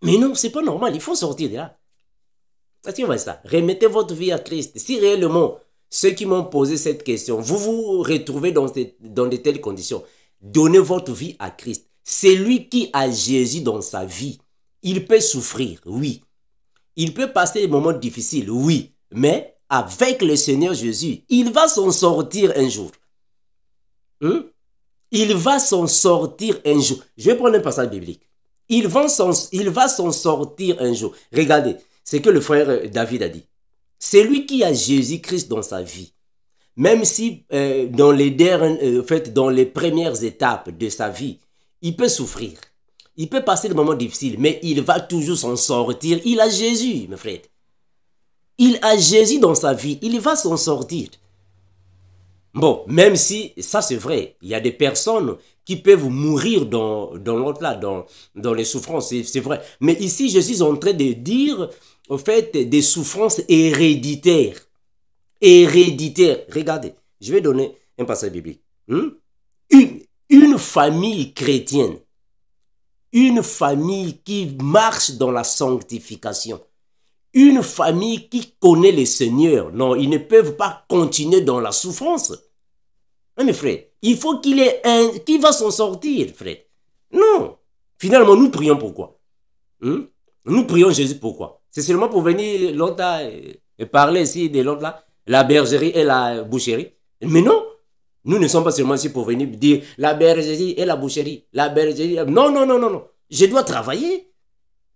Mais non, c'est pas normal, il faut sortir de là. Ça, remettez votre vie à Christ. Si réellement ceux qui m'ont posé cette question, vous vous retrouvez dans de telles conditions. Donnez votre vie à Christ. C'est lui qui a Jésus dans sa vie. Il peut souffrir, oui. Il peut passer des moments difficiles, oui. Mais avec le Seigneur Jésus, il va s'en sortir un jour. Il va s'en sortir un jour. Je vais prendre un passage biblique. Il va s'en sortir un jour. Regardez, c'est que le frère David a dit. C'est lui qui a Jésus-Christ dans sa vie. Même si dans les premières étapes de sa vie, il peut souffrir. Il peut passer des moments difficiles, mais il va toujours s'en sortir. Il a Jésus, mes frères. Il a Jésus dans sa vie. Il va s'en sortir. Bon, même si, ça c'est vrai, il y a des personnes qui peuvent mourir dans l'autre là, dans les souffrances, c'est vrai. Mais ici, je suis en train de dire, au fait, des souffrances héréditaires. Héréditaires. Regardez, je vais donner un passage biblique. Une famille chrétienne, une famille qui marche dans la sanctification, une famille qui connaît le Seigneur, non, ils ne peuvent pas continuer dans la souffrance. Mais frère, il faut qu'il ait un qui va s'en sortir, frère. Non. Finalement, nous prions pourquoi? Nous prions Jésus pourquoi? C'est seulement pour venir l'autre là et parler ici de l'autre là, la bergerie et la boucherie. Mais non, nous ne sommes pas seulement ici pour venir dire la bergerie et la boucherie. La bergerie. Non, non, non, non, non. Je dois travailler.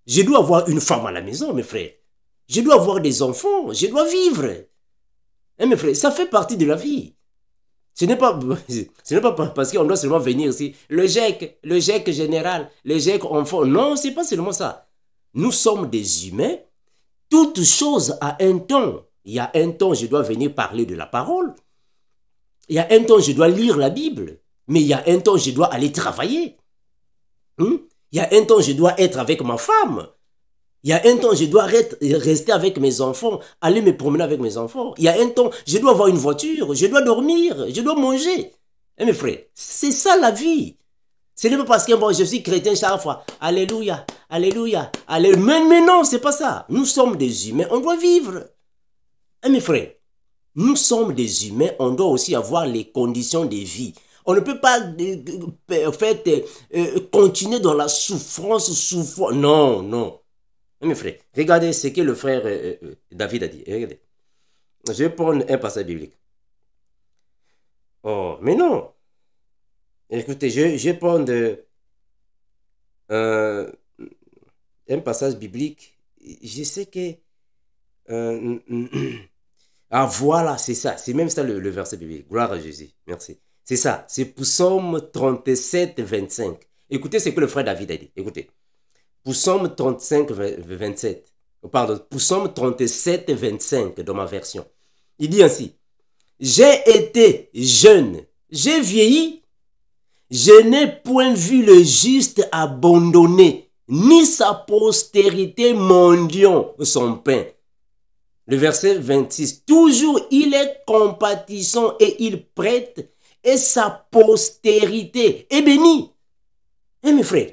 Je dois avoir une femme à la maison, mes frères. Je dois avoir des enfants, je dois vivre. Hein, mes frères, ça fait partie de la vie. Ce n'est pas parce qu'on doit seulement venir ici. Le GIEC général, le GIEC enfant. Non, ce n'est pas seulement ça. Nous sommes des humains. Toute chose a un temps. Il y a un temps, je dois venir parler de la parole. Il y a un temps, je dois lire la Bible. Mais il y a un temps, je dois aller travailler. Il y a un temps, je dois être avec ma femme. Il y a un temps, je dois rester avec mes enfants, aller me promener avec mes enfants. Il y a un temps, je dois avoir une voiture, je dois dormir, je dois manger. Eh mes frères, c'est ça la vie. Ce n'est pas parce que bon, je suis chrétien chaque fois. Alléluia, alléluia, alléluia. Mais non, c'est pas ça. Nous sommes des humains, on doit vivre. Eh mes frères, nous sommes des humains, on doit aussi avoir les conditions de vie. On ne peut pas continuer dans la souffrance. Non, non. Mes frères, regardez ce que le frère David a dit. Regardez. Je vais prendre un passage biblique. Oh, mais non. Écoutez, je vais prendre un passage biblique. Je sais que... ah, voilà, c'est ça. C'est même ça le verset biblique. Gloire à Jésus. Merci. C'est ça. C'est Psaume 37, 25. Écoutez ce que le frère David a dit. Écoutez. Psaume 35, 27. Pardon, Psaume 37, 25 dans ma version. Il dit ainsi. J'ai été jeune, j'ai vieilli, je n'ai point vu le juste abandonné, ni sa postérité mendiant son pain. Le verset 26. Toujours il est compatissant et il prête, et sa postérité est bénie. Eh mes frères,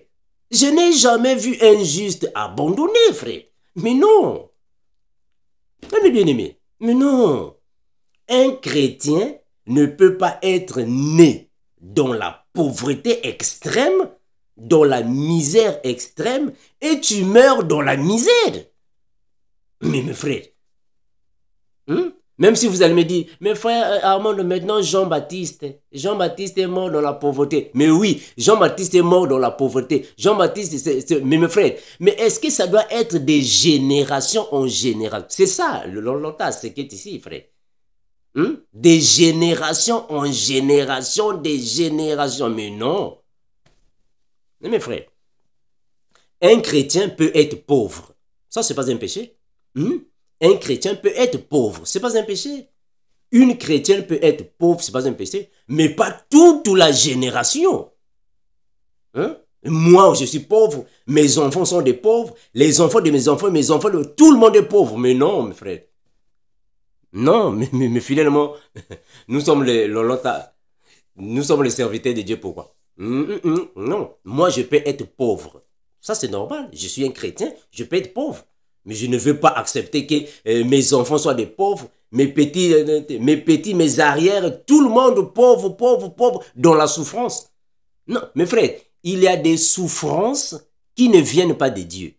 je n'ai jamais vu un juste abandonné, frère. Mais non. Mes bien-aimés, mais non. Un chrétien ne peut pas être né dans la pauvreté extrême, dans la misère extrême, et tu meurs dans la misère. Mais mes frères, même si vous allez me dire, mes frères Armand, maintenant Jean-Baptiste est mort dans la pauvreté. Mais oui, Jean-Baptiste est mort dans la pauvreté. Jean-Baptiste, mais mes frères, mais est-ce que ça doit être des générations en génération? C'est ça, ce qui est ici, frère. Des générations en génération, des générations. Mais non. Mais mes frères, un chrétien peut être pauvre. Ça, c'est pas un péché. Un chrétien peut être pauvre, c'est pas un péché. Une chrétienne peut être pauvre, c'est pas un péché, mais pas toute la génération. Moi, je suis pauvre, mes enfants sont des pauvres, les enfants de mes enfants, tout le monde est pauvre. Mais non, mes frères. Non, mais finalement, nous sommes les serviteurs de Dieu. Pourquoi? Non, moi je peux être pauvre. Ça c'est normal, je suis un chrétien, je peux être pauvre. Mais je ne veux pas accepter que mes enfants soient des pauvres, mes arrières, tout le monde pauvre, pauvre, pauvre, dans la souffrance. Non, mes frères, il y a des souffrances qui ne viennent pas de Dieu.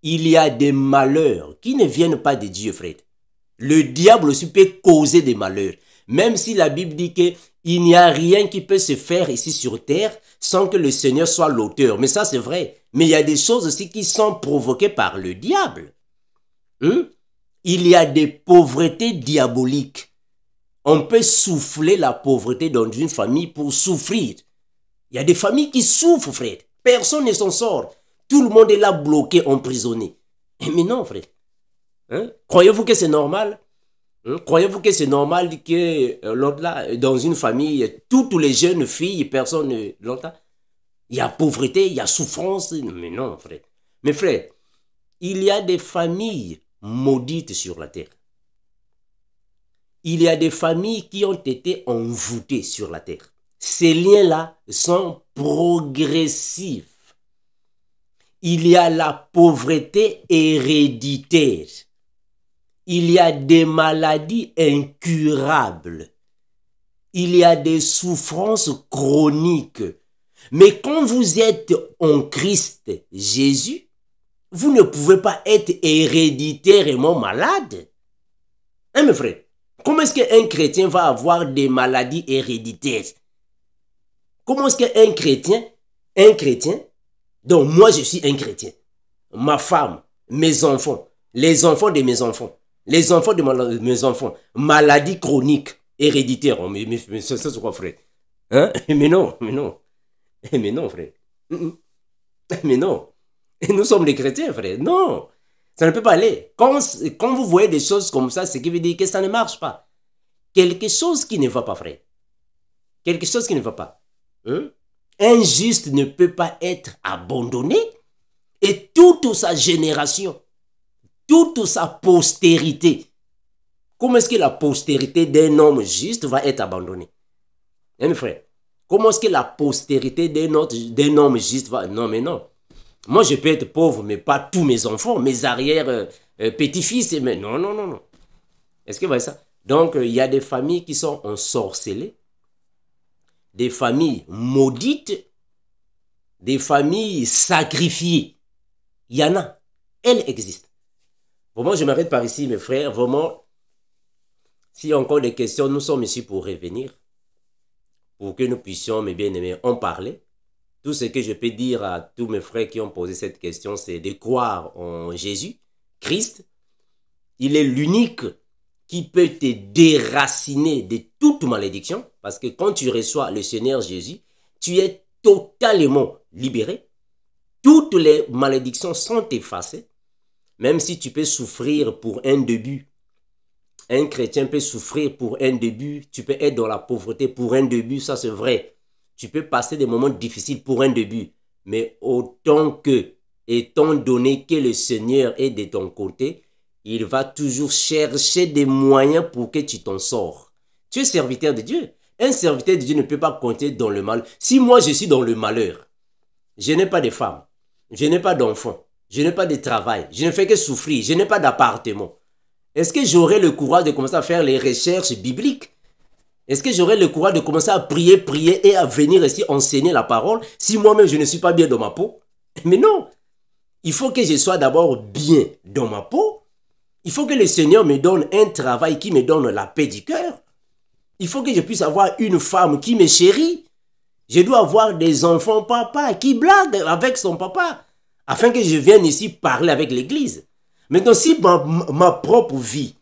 Il y a des malheurs qui ne viennent pas de Dieu, frère. Le diable aussi peut causer des malheurs. Même si la Bible dit qu'il n'y a rien qui peut se faire ici sur terre sans que le Seigneur soit l'auteur. Mais ça, c'est vrai. Mais il y a des choses aussi qui sont provoquées par le diable. Il y a des pauvretés diaboliques. On peut souffler la pauvreté dans une famille pour souffrir. Il y a des familles qui souffrent, frère. Personne ne s'en sort. Tout le monde est là bloqué, emprisonné. Mais non, frère. Croyez-vous que c'est normal? Croyez-vous que c'est normal que l'autre là, dans une famille, toutes les jeunes filles, personne l'autre, il y a pauvreté, il y a souffrance? Mais non, frère. Mais frère, il y a des familles maudites sur la terre. Il y a des familles qui ont été envoûtées sur la terre. Ces liens-là sont progressifs. Il y a la pauvreté héréditaire. Il y a des maladies incurables. Il y a des souffrances chroniques. Mais quand vous êtes en Christ Jésus, vous ne pouvez pas être héréditairement malade. Hein, mes frères? Comment est-ce qu'un chrétien va avoir des maladies héréditaires? Comment est-ce qu'un chrétien, donc moi je suis un chrétien, ma femme, mes enfants, les enfants de mes enfants, les enfants de mes enfants, maladie chronique, héréditaire. Mais ça c'est quoi, frère? Hein? Mais non, frère. Mais non. Nous sommes des chrétiens, frère. Non, ça ne peut pas aller. Quand vous voyez des choses comme ça, ce qui veut dire que ça ne marche pas. Quelque chose qui ne va pas, frère. Quelque chose qui ne va pas. Un juste ne peut pas être abandonné. Et toute sa génération, toute sa postérité. Comment est-ce que la postérité d'un homme juste va être abandonnée? Hein, mes frères? Comment est-ce que la postérité d'un homme juste va... Non, mais non. Moi, je peux être pauvre, mais pas tous mes enfants, mes arrière petits-fils. Mais non, non, non, non. Est-ce que vous voyez ça? Donc, il y a des familles qui sont ensorcelées, des familles maudites, des familles sacrifiées. Il y en a. Elles existent. Vraiment, je m'arrête par ici, mes frères. Vraiment, s'il y a encore des questions, nous sommes ici pour revenir, pour que nous puissions, mes bien-aimés, en parler. Tout ce que je peux dire à tous mes frères qui ont posé cette question, c'est de croire en Jésus, Christ. Il est l'unique qui peut te déraciner de toute malédiction. Parce que quand tu reçois le Seigneur Jésus, tu es totalement libéré. Toutes les malédictions sont effacées. Même si tu peux souffrir pour un début. Un chrétien peut souffrir pour un début. Tu peux être dans la pauvreté pour un début, ça c'est vrai. Tu peux passer des moments difficiles pour un début. Mais autant que, étant donné que le Seigneur est de ton côté, il va toujours chercher des moyens pour que tu t'en sors. Tu es serviteur de Dieu. Un serviteur de Dieu ne peut pas compter dans le mal. Si moi je suis dans le malheur, je n'ai pas de femme, je n'ai pas d'enfant, je n'ai pas de travail, je ne fais que souffrir, je n'ai pas d'appartement. Est-ce que j'aurai le courage de commencer à faire les recherches bibliques? Est-ce que j'aurai le courage de commencer à prier et à venir ici enseigner la parole si moi-même je ne suis pas bien dans ma peau? Mais non. Il faut que je sois d'abord bien dans ma peau. Il faut que le Seigneur me donne un travail qui me donne la paix du cœur. Il faut que je puisse avoir une femme qui me chérit. Je dois avoir des enfants papa qui blaguent avec son papa afin que je vienne ici parler avec l'église. Maintenant, si ma propre vie,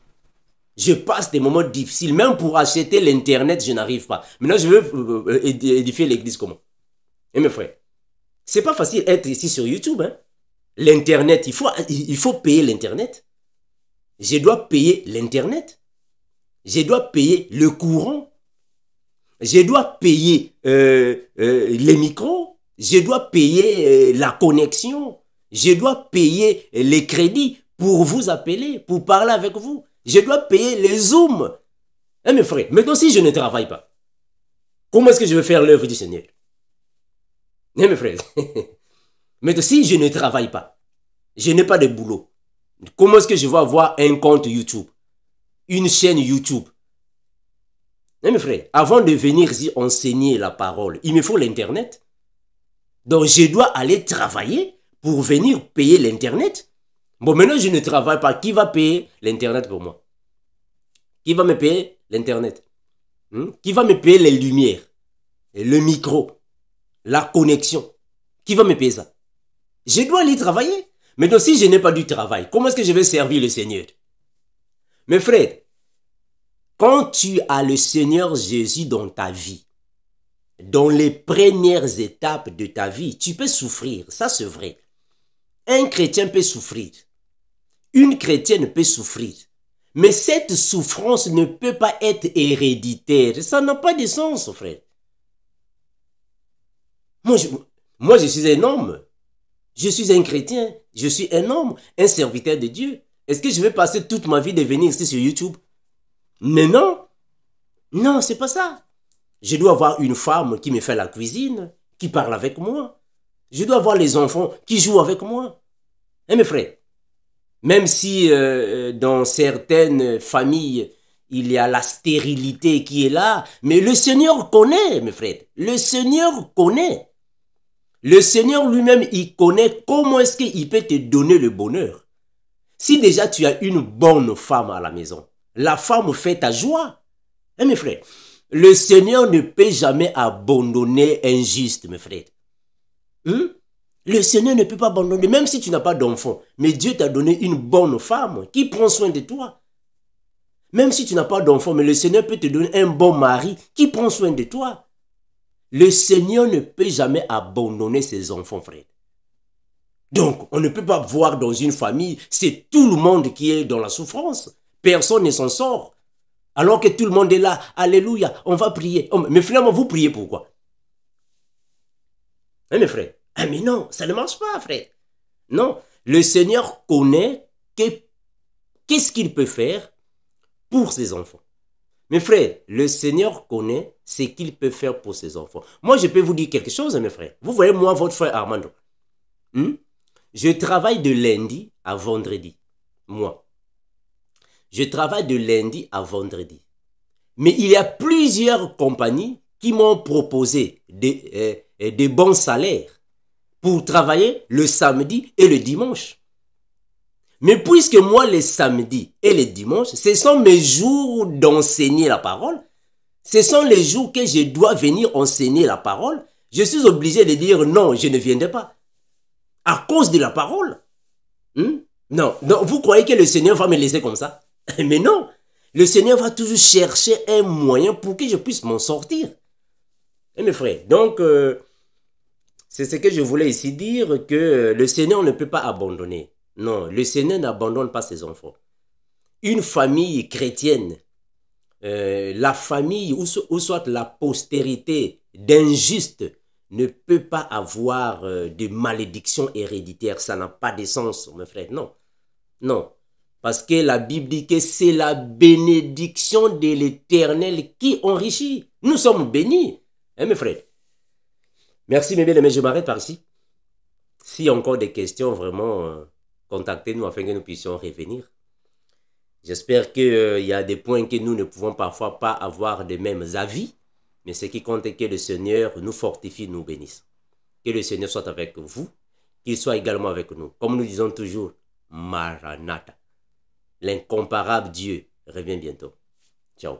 je passe des moments difficiles, même pour acheter l'internet, je n'arrive pas. Maintenant, je veux édifier l'église comment? Et mes frères, c'est pas facile d'être ici sur YouTube. Hein? L'internet, il faut payer l'internet. Je dois payer l'internet. Je dois payer le courant. Je dois payer les micros. Je dois payer la connexion. Je dois payer les crédits pour vous appeler, pour parler avec vous. Je dois payer les Zooms. Hein, mes frères, maintenant si je ne travaille pas, comment est-ce que je vais faire l'œuvre du Seigneur? Hein, mes frères, maintenant si je ne travaille pas, je n'ai pas de boulot, comment est-ce que je vais avoir un compte YouTube? une chaîne YouTube. Mes frères, avant de venir ici enseigner la parole, il me faut l'Internet. Donc, je dois aller travailler pour venir payer l'Internet. Bon, maintenant, je ne travaille pas. Qui va payer l'Internet pour moi? Qui va me payer l'Internet? Qui va me payer les lumières, le micro, la connexion? Qui va me payer ça? Je dois aller travailler. Maintenant, si je n'ai pas du travail, comment est-ce que je vais servir le Seigneur? Mes frères, quand tu as le Seigneur Jésus dans ta vie, dans les premières étapes de ta vie, tu peux souffrir, ça c'est vrai. Un chrétien peut souffrir. Une chrétienne peut souffrir. Mais cette souffrance ne peut pas être héréditaire. Ça n'a pas de sens, frère. Moi, je suis un homme. Je suis un chrétien. Je suis un homme, un serviteur de Dieu. Est-ce que je vais passer toute ma vie de venir ici sur YouTube? Mais non. Non, c'est pas ça. Je dois avoir une femme qui me fait la cuisine, qui parle avec moi. Je dois avoir les enfants qui jouent avec moi. Hein, mes frères? Même si dans certaines familles, il y a la stérilité qui est là, mais le Seigneur connaît, mes frères. Le Seigneur connaît. Le Seigneur lui-même, il connaît comment est-ce qu'il peut te donner le bonheur. Si déjà tu as une bonne femme à la maison, la femme fait ta joie. Hein, mes frères? Le Seigneur ne peut jamais abandonner un juste, mes frères. Le Seigneur ne peut pas abandonner, même si tu n'as pas d'enfant. Mais Dieu t'a donné une bonne femme qui prend soin de toi. Même si tu n'as pas d'enfant, mais le Seigneur peut te donner un bon mari qui prend soin de toi. Le Seigneur ne peut jamais abandonner ses enfants, frère. Donc, on ne peut pas voir dans une famille, c'est tout le monde qui est dans la souffrance. Personne ne s'en sort. Alors que tout le monde est là, alléluia, on va prier. Oh, mais finalement, vous priez pourquoi? Hein, mes frères? Ah, mais non, ça ne marche pas, frère. Non, le Seigneur connaît qu'est-ce qu'il peut faire pour ses enfants. Mes frères, le Seigneur connaît ce qu'il peut faire pour ses enfants. Moi, je peux vous dire quelque chose, mes frères. Vous voyez, moi, votre frère Armando. Je travaille de lundi à vendredi. Moi. Je travaille de lundi à vendredi. Mais il y a plusieurs compagnies qui m'ont proposé des bons salaires pour travailler le samedi et le dimanche. Mais puisque moi, les samedis et les dimanches, ce sont mes jours d'enseigner la parole, ce sont les jours que je dois venir enseigner la parole, je suis obligé de dire non, je ne viendrai pas. À cause de la parole. Non, vous croyez que le Seigneur va me laisser comme ça? Mais non, le Seigneur va toujours chercher un moyen pour que je puisse m'en sortir. Et mes frères, donc, c'est ce que je voulais ici dire, que le Seigneur ne peut pas abandonner. Non, le Seigneur n'abandonne pas ses enfants. Une famille chrétienne, la famille ou soit la postérité d'injuste ne peut pas avoir de malédiction héréditaire. Ça n'a pas de sens, mes frères. Non, non. Parce que la Bible dit que c'est la bénédiction de l'Éternel qui enrichit. Nous sommes bénis, hein, mes frères. Merci, mes bien-aimés. Je m'arrête par ici. S'il y a encore des questions, vraiment, contactez-nous afin que nous puissions revenir. J'espère qu'il y a des points que nous ne pouvons parfois pas avoir les mêmes avis. Mais ce qui compte est que le Seigneur nous fortifie, nous bénisse. Que le Seigneur soit avec vous, qu'il soit également avec nous. Comme nous disons toujours, Maranatha. L'incomparable Dieu revient bientôt. Ciao.